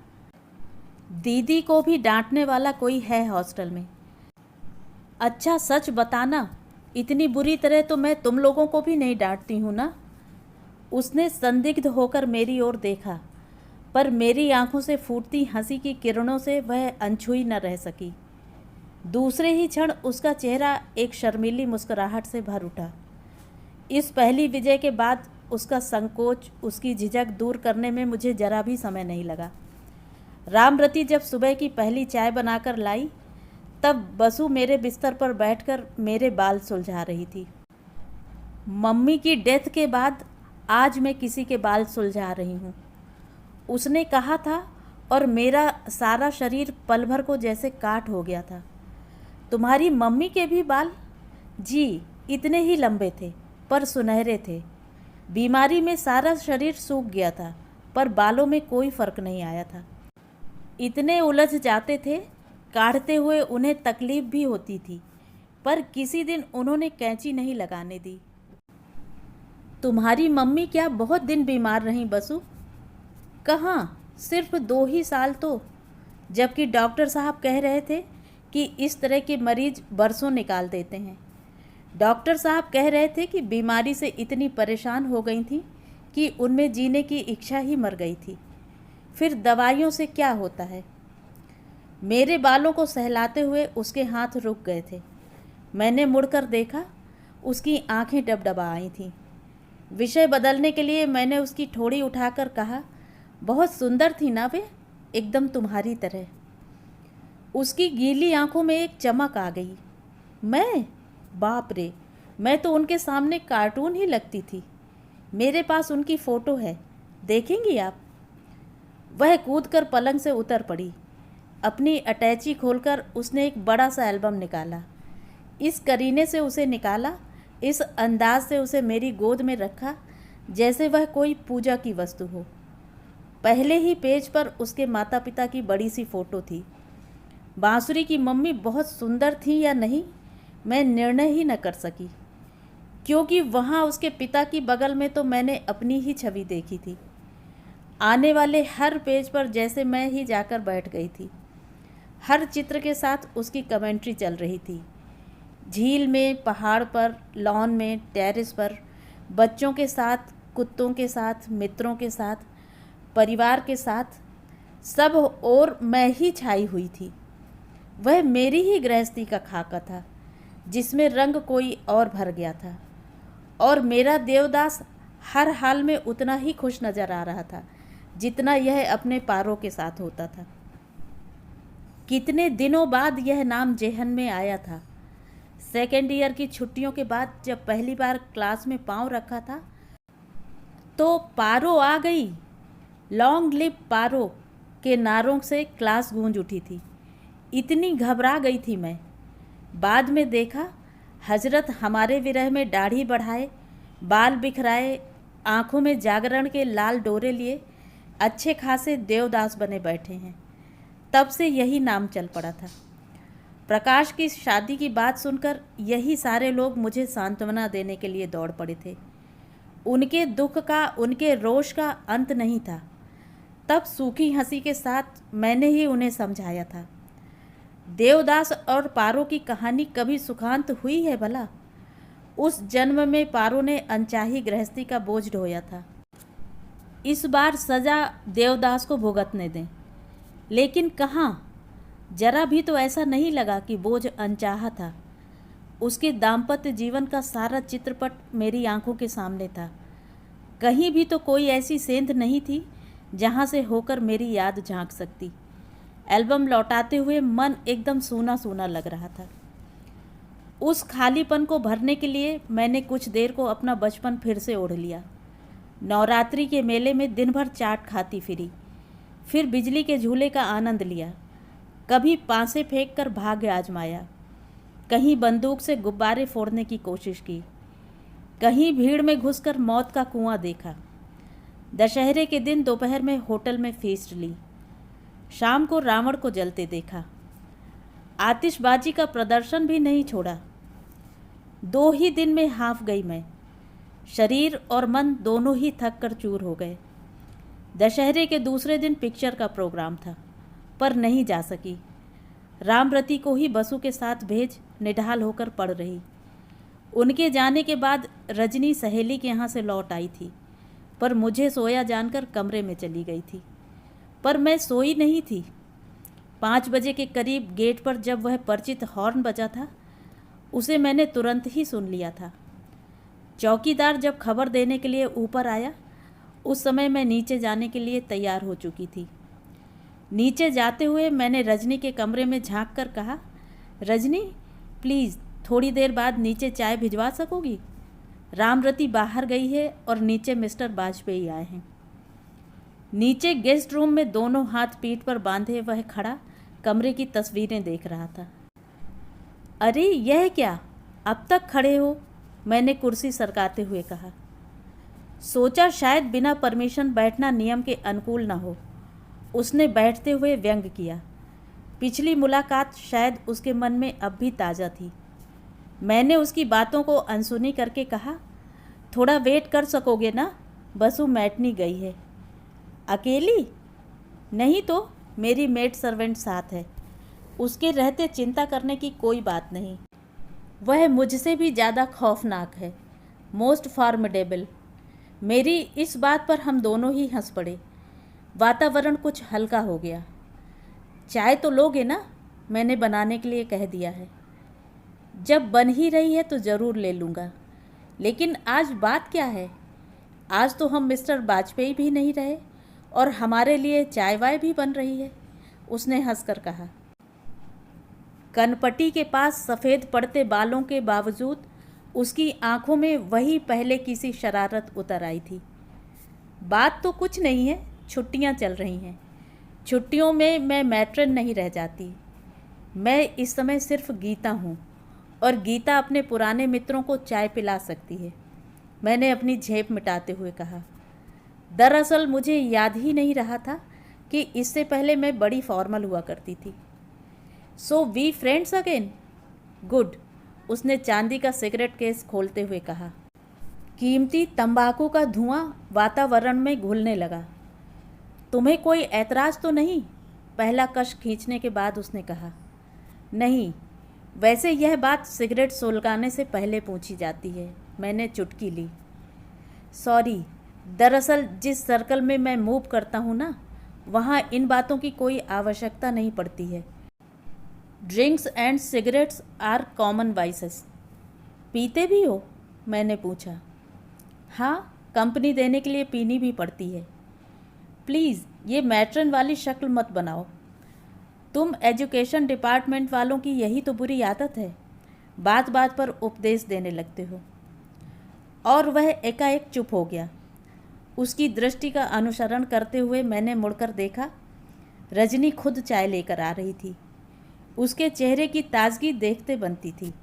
दीदी को भी डांटने वाला कोई है हॉस्टल में? अच्छा सच बताना, इतनी बुरी तरह तो मैं तुम लोगों को भी नहीं डांटती हूँ ना? उसने संदिग्ध होकर मेरी ओर देखा, पर मेरी आंखों से फूटती हंसी की किरणों से वह अनछुई न रह सकी। दूसरे ही क्षण उसका चेहरा एक शर्मीली मुस्कुराहट से भर उठा। इस पहली विजय के बाद उसका संकोच, उसकी झिझक दूर करने में मुझे जरा भी समय नहीं लगा। रामरती जब सुबह की पहली चाय बनाकर लाई, तब बसु मेरे बिस्तर पर बैठकर मेरे बाल सुलझा रही थी। मम्मी की डेथ के बाद आज मैं किसी के बाल सुलझा रही हूँ, उसने कहा था, और मेरा सारा शरीर पल भर को जैसे काट हो गया था। तुम्हारी मम्मी के भी बाल? जी, इतने ही लंबे थे, पर सुनहरे थे। बीमारी में सारा शरीर सूख गया था, पर बालों में कोई फर्क नहीं आया था। इतने उलझ जाते थे, काटते हुए उन्हें तकलीफ भी होती थी, पर किसी दिन उन्होंने कैंची नहीं लगाने दी। तुम्हारी मम्मी क्या बहुत दिन बीमार रहीं बसु? कहाँ, सिर्फ 2 ही साल तो, जबकि डॉक्टर साहब कह रहे थे कि इस तरह के मरीज बरसों निकाल देते हैं। डॉक्टर साहब कह रहे थे कि बीमारी से इतनी परेशान हो गई थी कि उनमें जीने की इच्छा ही मर गई थी। फिर दवाइयों से क्या होता है? मेरे बालों को सहलाते हुए उसके हाथ रुक गए थे। मैंने मुड़कर देखा, उसकी आंखें डबडबा आई थीं। विषय बदलने के लिए मैंने उसकी ठोड़ी उठाकर कहा, बहुत सुंदर थी ना वे, एकदम तुम्हारी तरह। उसकी गीली आंखों में एक चमक आ गई। मैं? बाप रे, मैं तो उनके सामने कार्टून ही लगती थी। मेरे पास उनकी फ़ोटो है, देखेंगी आप? वह कूदकर पलंग से उतर पड़ी। अपनी अटैची खोलकर उसने एक बड़ा सा एल्बम निकाला। इस करीने से उसे निकाला, इस अंदाज से उसे मेरी गोद में रखा जैसे वह कोई पूजा की वस्तु हो। पहले ही पेज पर उसके माता पिता की बड़ी सी फ़ोटो थी। बांसुरी की मम्मी बहुत सुंदर थी या नहीं, मैं निर्णय ही न कर सकी। क्योंकि वहाँ उसके पिता की बगल में तो मैंने अपनी ही छवि देखी थी। आने वाले हर पेज पर जैसे मैं ही जाकर बैठ गई थी। हर चित्र के साथ उसकी कमेंट्री चल रही थी। झील में, पहाड़ पर, लॉन में, टेरेस पर, बच्चों के साथ, कुत्तों के साथ, मित्रों के साथ, परिवार के साथ, सब और मैं ही छाई हुई थी। वह मेरी ही गृहस्थी का खाका था जिसमें रंग कोई और भर गया था, और मेरा देवदास हर हाल में उतना ही खुश नज़र आ रहा था जितना यह अपने पारों के साथ होता था। कितने दिनों बाद यह नाम जेहन में आया था। सेकेंड ईयर की छुट्टियों के बाद जब पहली बार क्लास में पाँव रखा था तो पारो आ गई, लॉन्ग लिव पारो के नारों से क्लास गूंज उठी थी। इतनी घबरा गई थी मैं। बाद में देखा हजरत हमारे विरह में दाढ़ी बढ़ाए, बाल बिखराए, आँखों में जागरण के लाल डोरे लिए अच्छे खासे देवदास बने बैठे हैं। तब से यही नाम चल पड़ा था। प्रकाश की शादी की बात सुनकर यही सारे लोग मुझे सांत्वना देने के लिए दौड़ पड़े थे। उनके दुख का, उनके रोष का अंत नहीं था। तब सूखी हंसी के साथ मैंने ही उन्हें समझाया था, देवदास और पारो की कहानी कभी सुखांत हुई है भला? उस जन्म में पारो ने अनचाही गृहस्थी का बोझ ढोया था। इस बार सजा देवदास को भुगतने दें। लेकिन कहाँ? जरा भी तो ऐसा नहीं लगा कि बोझ अनचाहा था। उसके दाम्पत्य जीवन का सारा चित्रपट मेरी आंखों के सामने था। कहीं भी तो कोई ऐसी सेंध नहीं थी जहाँ से होकर मेरी याद झांक सकती। एल्बम लौटाते हुए मन एकदम सूना सूना लग रहा था। उस खालीपन को भरने के लिए मैंने कुछ देर को अपना बचपन फिर से ओढ़ लिया। नवरात्रि के मेले में दिन भर चाट खाती फिरी, फिर बिजली के झूले का आनंद लिया। कभी पांसे फेंक कर भाग्य आजमाया, कहीं बंदूक से गुब्बारे फोड़ने की कोशिश की, कहीं भीड़ में घुसकर मौत का कुआं देखा। दशहरे के दिन दोपहर में होटल में फीस्ट ली। शाम को रावण को जलते देखा। आतिशबाजी का प्रदर्शन भी नहीं छोड़ा। 2 ही दिन में हाफ गई मैं। शरीर और मन दोनों ही थक कर चूर हो गए। दशहरे के दूसरे दिन पिक्चर का प्रोग्राम था, पर नहीं जा सकी। रामरती को ही बसु के साथ भेज निढाल होकर पड़ रही। उनके जाने के बाद रजनी सहेली के यहाँ से लौट आई थी, पर मुझे सोया जानकर कमरे में चली गई थी। पर मैं सोई नहीं थी। 5 बजे के करीब गेट पर जब वह परिचित हॉर्न बजा था, उसे मैंने तुरंत ही सुन लिया था। चौकीदार जब खबर देने के लिए ऊपर आया, उस समय मैं नीचे जाने के लिए तैयार हो चुकी थी। नीचे जाते हुए मैंने रजनी के कमरे में झांक कर कहा, रजनी प्लीज़ थोड़ी देर बाद नीचे चाय भिजवा सकोगी? रामरती बाहर गई है और नीचे मिस्टर वाजपेयी आए हैं। नीचे गेस्ट रूम में दोनों हाथ पीठ पर बांधे वह खड़ा कमरे की तस्वीरें देख रहा था। अरे यह क्या, अब तक खड़े हो? मैंने कुर्सी सरकाते हुए कहा। सोचा शायद बिना परमिशन बैठना नियम के अनुकूल ना हो। उसने बैठते हुए व्यंग किया। पिछली मुलाकात शायद उसके मन में अब भी ताज़ा थी। मैंने उसकी बातों को अनसुनी करके कहा, थोड़ा वेट कर सकोगे ना? बसु मैटनी गई है। अकेली? नहीं तो मेरी मेड सर्वेंट साथ है। उसके रहते चिंता करने की कोई बात नहीं। वह मुझसे भी ज़्यादा खौफनाक है, मोस्ट फॉर्मिडेबल। मेरी इस बात पर हम दोनों ही हंस पड़े। वातावरण कुछ हल्का हो गया। चाय तो लोगे ना? मैंने बनाने के लिए कह दिया है। जब बन ही रही है तो ज़रूर ले लूँगा। लेकिन आज बात क्या है? आज तो हम मिस्टर वाजपेयी भी नहीं रहे और हमारे लिए चाय वाय भी बन रही है, उसने हंसकर कहा। कनपटी के पास सफ़ेद पड़ते बालों के बावजूद उसकी आंखों में वही पहले की सी शरारत उतर आई थी। बात तो कुछ नहीं है, छुट्टियां चल रही हैं। छुट्टियों में मैं मैट्रन नहीं रह जाती। मैं इस समय सिर्फ गीता हूँ और गीता अपने पुराने मित्रों को चाय पिला सकती है, मैंने अपनी झेप मिटाते हुए कहा। दरअसल मुझे याद ही नहीं रहा था कि इससे पहले मैं बड़ी फॉर्मल हुआ करती थी। So we friends again? Good. उसने चांदी का सिगरेट केस खोलते हुए कहा। कीमती तंबाकू का धुआं वातावरण में घुलने लगा। तुम्हें कोई ऐतराज़ तो नहीं? पहला कश खींचने के बाद उसने कहा। नहीं, वैसे यह बात सिगरेट सुलगाने से पहले पूछी जाती है। मैंने चुटकी ली। सॉरी, दरअसल जिस सर्कल में मैं मूव करता हूँ ना, वहाँ इन बातों की कोई आवश्यकता नहीं पड़ती है। Drinks and cigarettes are common vices. पीते भी हो? मैंने पूछा। हाँ, कंपनी देने के लिए पीनी भी पड़ती है। प्लीज़ ये मैट्रन वाली शक्ल मत बनाओ। तुम एजुकेशन डिपार्टमेंट वालों की यही तो बुरी आदत है, बात बात पर उपदेश देने लगते हो। और वह एकाएक चुप हो गया। उसकी दृष्टि का अनुसरण करते हुए मैंने मुड़कर देखा। रजनी खुद चाय लेकर आ रही थी। उसके चेहरे की ताजगी देखते बनती थी।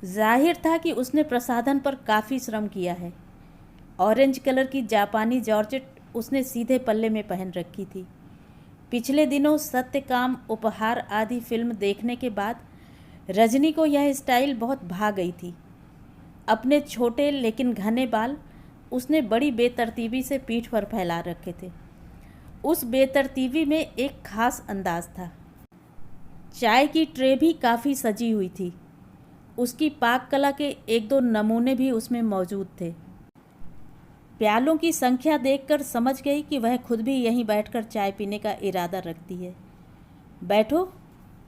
जाहिर था कि उसने प्रसाधन पर काफ़ी श्रम किया है। ऑरेंज कलर की जापानी जॉर्जेट उसने सीधे पल्ले में पहन रखी थी। पिछले दिनों सत्यकाम, उपहार आदि फिल्म देखने के बाद रजनी को यह स्टाइल बहुत भा गई थी। अपने छोटे लेकिन घने बाल उसने बड़ी बेतरतीबी से पीठ पर फैला रखे थे। उस बेतरतीबी में एक खास अंदाज था। चाय की ट्रे भी काफ़ी सजी हुई थी। उसकी पाक कला के एक दो नमूने भी उसमें मौजूद थे। प्यालों की संख्या देखकर समझ गई कि वह खुद भी यहीं बैठकर चाय पीने का इरादा रखती है। बैठो,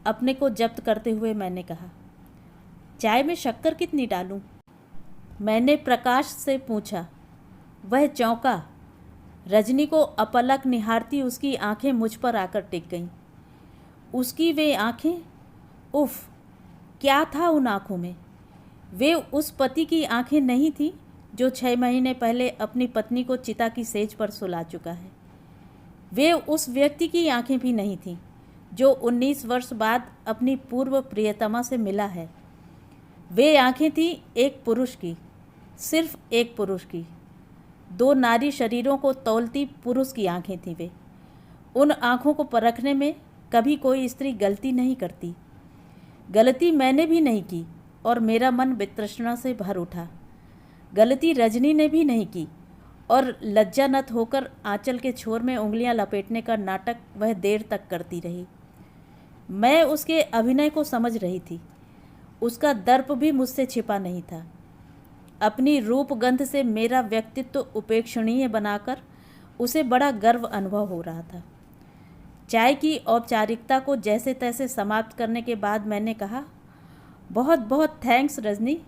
अपने को जब्त करते हुए मैंने कहा। चाय में शक्कर कितनी डालूं? मैंने प्रकाश से पूछा। वह चौंका। रजनी को अपलक निहारती उसकी आंखें मुझ पर आकर टिक गईं। उसकी वे आंखें, उफ, क्या था उन आंखों में? वे उस पति की आंखें नहीं थीं जो 6 महीने पहले अपनी पत्नी को चिता की सेज पर सुला चुका है। वे उस व्यक्ति की आंखें भी नहीं थीं जो 19 वर्ष बाद अपनी पूर्व प्रियतमा से मिला है। वे आंखें थीं एक पुरुष की, सिर्फ एक पुरुष की। 2 नारी शरीरों को तौलती पुरुष की आंखें थीं वे। उन आंखों को परखने में कभी कोई स्त्री गलती नहीं करती। गलती मैंने भी नहीं की और मेरा मन वितृष्णा से भर उठा। गलती रजनी ने भी नहीं की और लज्जानत होकर आंचल के छोर में उंगलियां लपेटने का नाटक वह देर तक करती रही। मैं उसके अभिनय को समझ रही थी। उसका दर्प भी मुझसे छिपा नहीं था। अपनी रूपगंध से मेरा व्यक्तित्व उपेक्षणीय बनाकर उसे बड़ा गर्व अनुभव हो रहा था। चाय की औपचारिकता को जैसे तैसे समाप्त करने के बाद मैंने कहा, बहुत बहुत थैंक्स रजनी।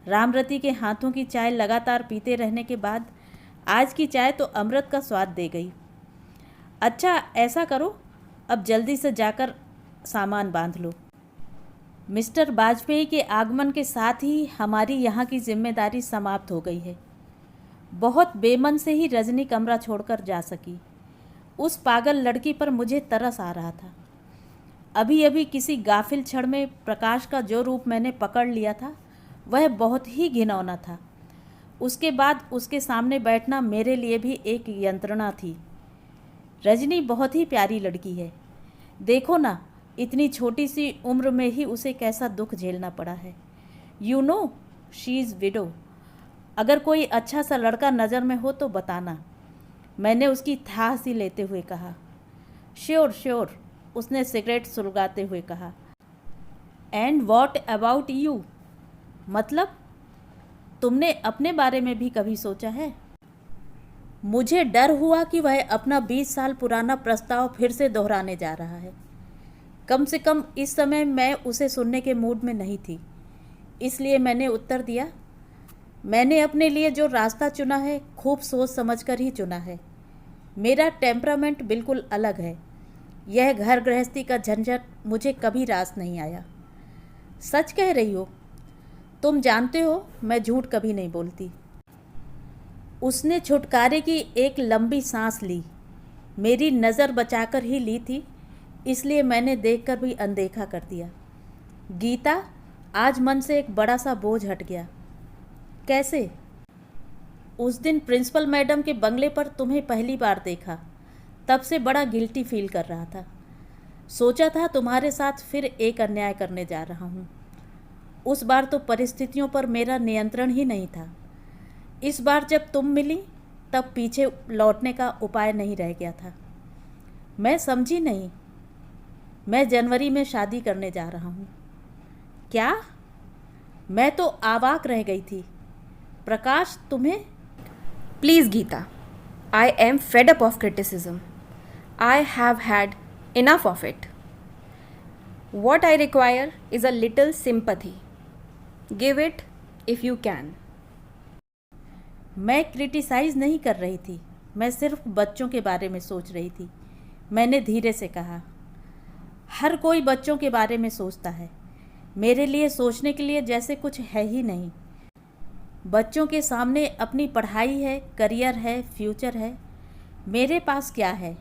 रामरती के हाथों की चाय लगातार पीते रहने के बाद आज की चाय तो अमृत का स्वाद दे गई। अच्छा, ऐसा करो, अब जल्दी से जाकर सामान बांध लो। मिस्टर वाजपेयी के आगमन के साथ ही हमारी यहाँ की जिम्मेदारी समाप्त हो गई है। बहुत बेमन से ही रजनी कमरा छोड़कर जा सकी। उस पागल लड़की पर मुझे तरस आ रहा था। अभी अभी किसी गाफिल क्षण में प्रकाश का जो रूप मैंने पकड़ लिया था वह बहुत ही घिनौना था। उसके बाद उसके सामने बैठना मेरे लिए भी एक यंत्रणा थी। रजनी बहुत ही प्यारी लड़की है। देखो ना, इतनी छोटी सी उम्र में ही उसे कैसा दुख झेलना पड़ा है। You know, she is window. अगर कोई अच्छा सा लड़का नज़र में हो तो बताना, मैंने उसकी थाह सी लेते हुए कहा। श्योर श्योर, उसने सिगरेट सुलगाते हुए कहा। And what about you? मतलब, तुमने अपने बारे में भी कभी सोचा है? मुझे डर हुआ कि वह अपना 20 साल पुराना प्रस्ताव फिर से दोहराने जा रहा है। कम से कम इस समय मैं उसे सुनने के मूड में नहीं थी। इसलिए मैंने उत्तर दिया, मैंने अपने लिए जो रास्ता चुना है खूब सोच समझकर ही चुना है। मेरा टेम्परामेंट बिल्कुल अलग है। यह घर गृहस्थी का झंझट मुझे कभी रास नहीं आया। सच कह रही हो? तुम जानते हो मैं झूठ कभी नहीं बोलती। उसने छुटकारे की एक लंबी सांस ली। मेरी नज़र बचाकर ही ली थी, इसलिए मैंने देखकर भी अनदेखा कर दिया। गीता, आज मन से एक बड़ा सा बोझ हट गया। कैसे? उस दिन प्रिंसिपल मैडम के बंगले पर तुम्हें पहली बार देखा, तब से बड़ा गिल्टी फील कर रहा था। सोचा था तुम्हारे साथ फिर एक अन्याय करने जा रहा हूँ। उस बार तो परिस्थितियों पर मेरा नियंत्रण ही नहीं था। इस बार जब तुम मिली तब पीछे लौटने का उपाय नहीं रह गया था। मैं समझी नहीं। मैं जनवरी में शादी करने जा रहा हूँ। क्या? मैं तो अवाक रह गई थी। प्रकाश, तुम्हें? Please, Geeta. I am fed up of criticism. I have had enough of it. What I require is a little sympathy. Give it if you can. मैं क्रिटिसाइज़ नहीं कर रही थी, मैं सिर्फ बच्चों के बारे में सोच रही थी। मैंने धीरे से कहा, हर कोई बच्चों के बारे में सोचता है। मेरे लिए सोचने के लिए जैसे कुछ है ही नहीं। बच्चों के सामने अपनी पढ़ाई है, करियर है, फ्यूचर है। मेरे पास क्या है?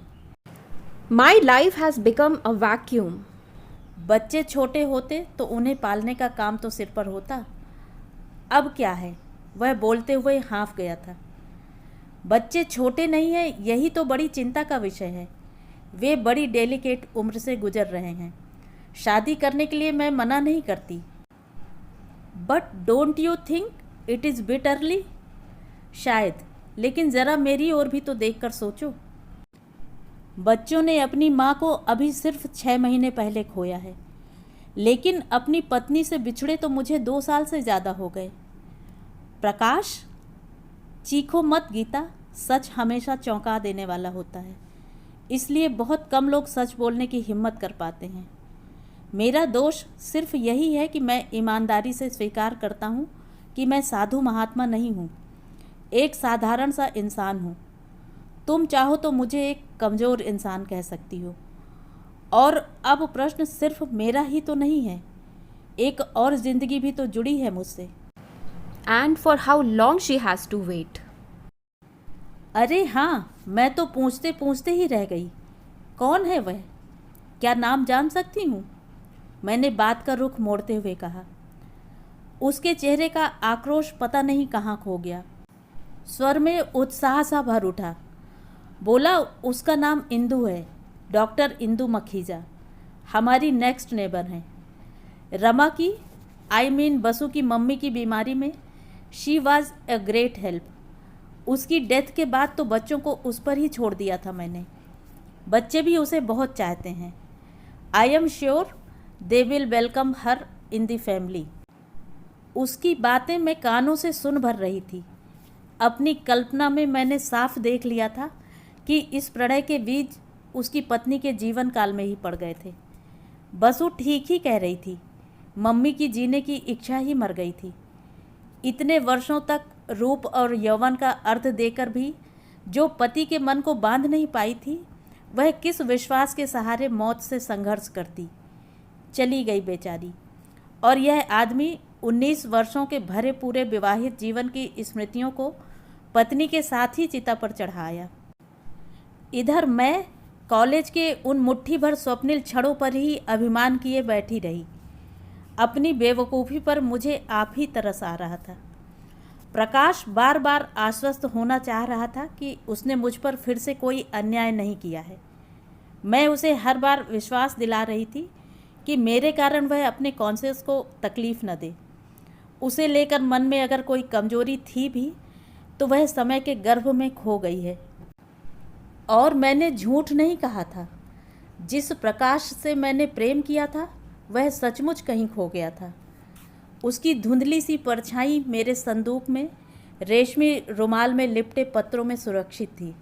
My life has become a vacuum. बच्चे छोटे होते तो उन्हें पालने का काम तो सिर पर होता। अब क्या है? वह बोलते हुए हाँफ गया था। बच्चे छोटे नहीं हैं, यही तो बड़ी चिंता का विषय है। वे बड़ी डेलिकेट उम्र से गुजर रहे हैं। शादी करने के लिए मैं मना नहीं करती, but don't you think it is bit early? शायद, लेकिन ज़रा मेरी ओर भी तो देखकर सोचो। बच्चों ने अपनी माँ को अभी सिर्फ 6 महीने पहले खोया है, लेकिन अपनी पत्नी से बिछड़े तो मुझे 2 साल से ज़्यादा हो गए। प्रकाश, चीखो मत गीता, सच हमेशा चौंका देने वाला होता है, इसलिए बहुत कम लोग सच बोलने की हिम्मत कर पाते हैं। मेरा दोष सिर्फ यही है कि मैं ईमानदारी से स्वीकार करता हूँ कि मैं साधु महात्मा नहीं हूँ, एक साधारण सा इंसान हूँ। तुम चाहो तो मुझे एक कमज़ोर इंसान कह सकती हो। और अब प्रश्न सिर्फ मेरा ही तो नहीं है, एक और ज़िंदगी भी तो जुड़ी है मुझसे। And for how long she has to wait. अरे हाँ, मैं तो पूछते पूछते ही रह गई। कौन है वह? क्या नाम जान सकती हूँ? मैंने बात का रुख मोड़ते हुए कहा। उसके चेहरे का आक्रोश पता नहीं कहाँ खो गया। स्वर में उत्साह सा भर उठा। बोला, उसका नाम इंदु है, डॉक्टर इंदु मखीजा। हमारी नेक्स्ट नेबर हैं। रमा की, आई मीन बसु की मम्मी की बीमारी में she was a great help. उसकी डेथ के बाद तो बच्चों को उस पर ही छोड़ दिया था मैंने। बच्चे भी उसे बहुत चाहते हैं। I am sure they will welcome her in the family. उसकी बातें मैं कानों से सुन भर रही थी। अपनी कल्पना में मैंने साफ देख लिया था कि इस प्रणय के बीज उसकी पत्नी के जीवन काल में ही पड़ गए थे। बसु ठीक ही कह रही थी, मम्मी की जीने की इच्छा ही मर गई थी। इतने वर्षों तक रूप और यौवन का अर्थ देकर भी जो पति के मन को बांध नहीं पाई थी, वह किस विश्वास के सहारे मौत से संघर्ष करती। चली गई बेचारी। और यह आदमी 19 वर्षों के भरे पूरे विवाहित जीवन की स्मृतियों को पत्नी के साथ ही चिता पर चढ़ाया। इधर मैं कॉलेज के उन मुट्ठी भर स्वप्निल क्षणों पर ही अभिमान किए बैठी रही। अपनी बेवकूफ़ी पर मुझे आप ही तरस आ रहा था। प्रकाश बार बार आश्वस्त होना चाह रहा था कि उसने मुझ पर फिर से कोई अन्याय नहीं किया है। मैं उसे हर बार विश्वास दिला रही थी कि मेरे कारण वह अपने कॉन्शियस को तकलीफ़ न दे। उसे लेकर मन में अगर कोई कमजोरी थी भी तो वह समय के गर्भ में खो गई है। और मैंने झूठ नहीं कहा था। जिस प्रकाश से मैंने प्रेम किया था वह सचमुच कहीं खो गया था। उसकी धुंधली सी परछाई मेरे संदूक में रेशमी रुमाल में लिपटे पत्रों में सुरक्षित थी।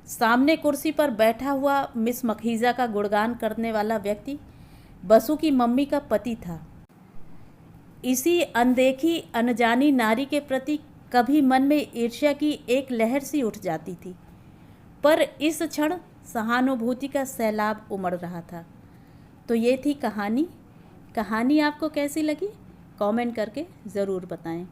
सामने कुर्सी पर बैठा हुआ मिस मखीजा का गुणगान करने वाला व्यक्ति बसु की मम्मी का पति था। इसी अनदेखी अनजानी नारी के प्रति कभी मन में ईर्ष्या की एक लहर सी उठ जाती थी, पर इस क्षण सहानुभूति का सैलाब उमड़ रहा था। तो ये थी कहानी। कहानी आपको कैसी लगी? कमेंट करके ज़रूर बताएं।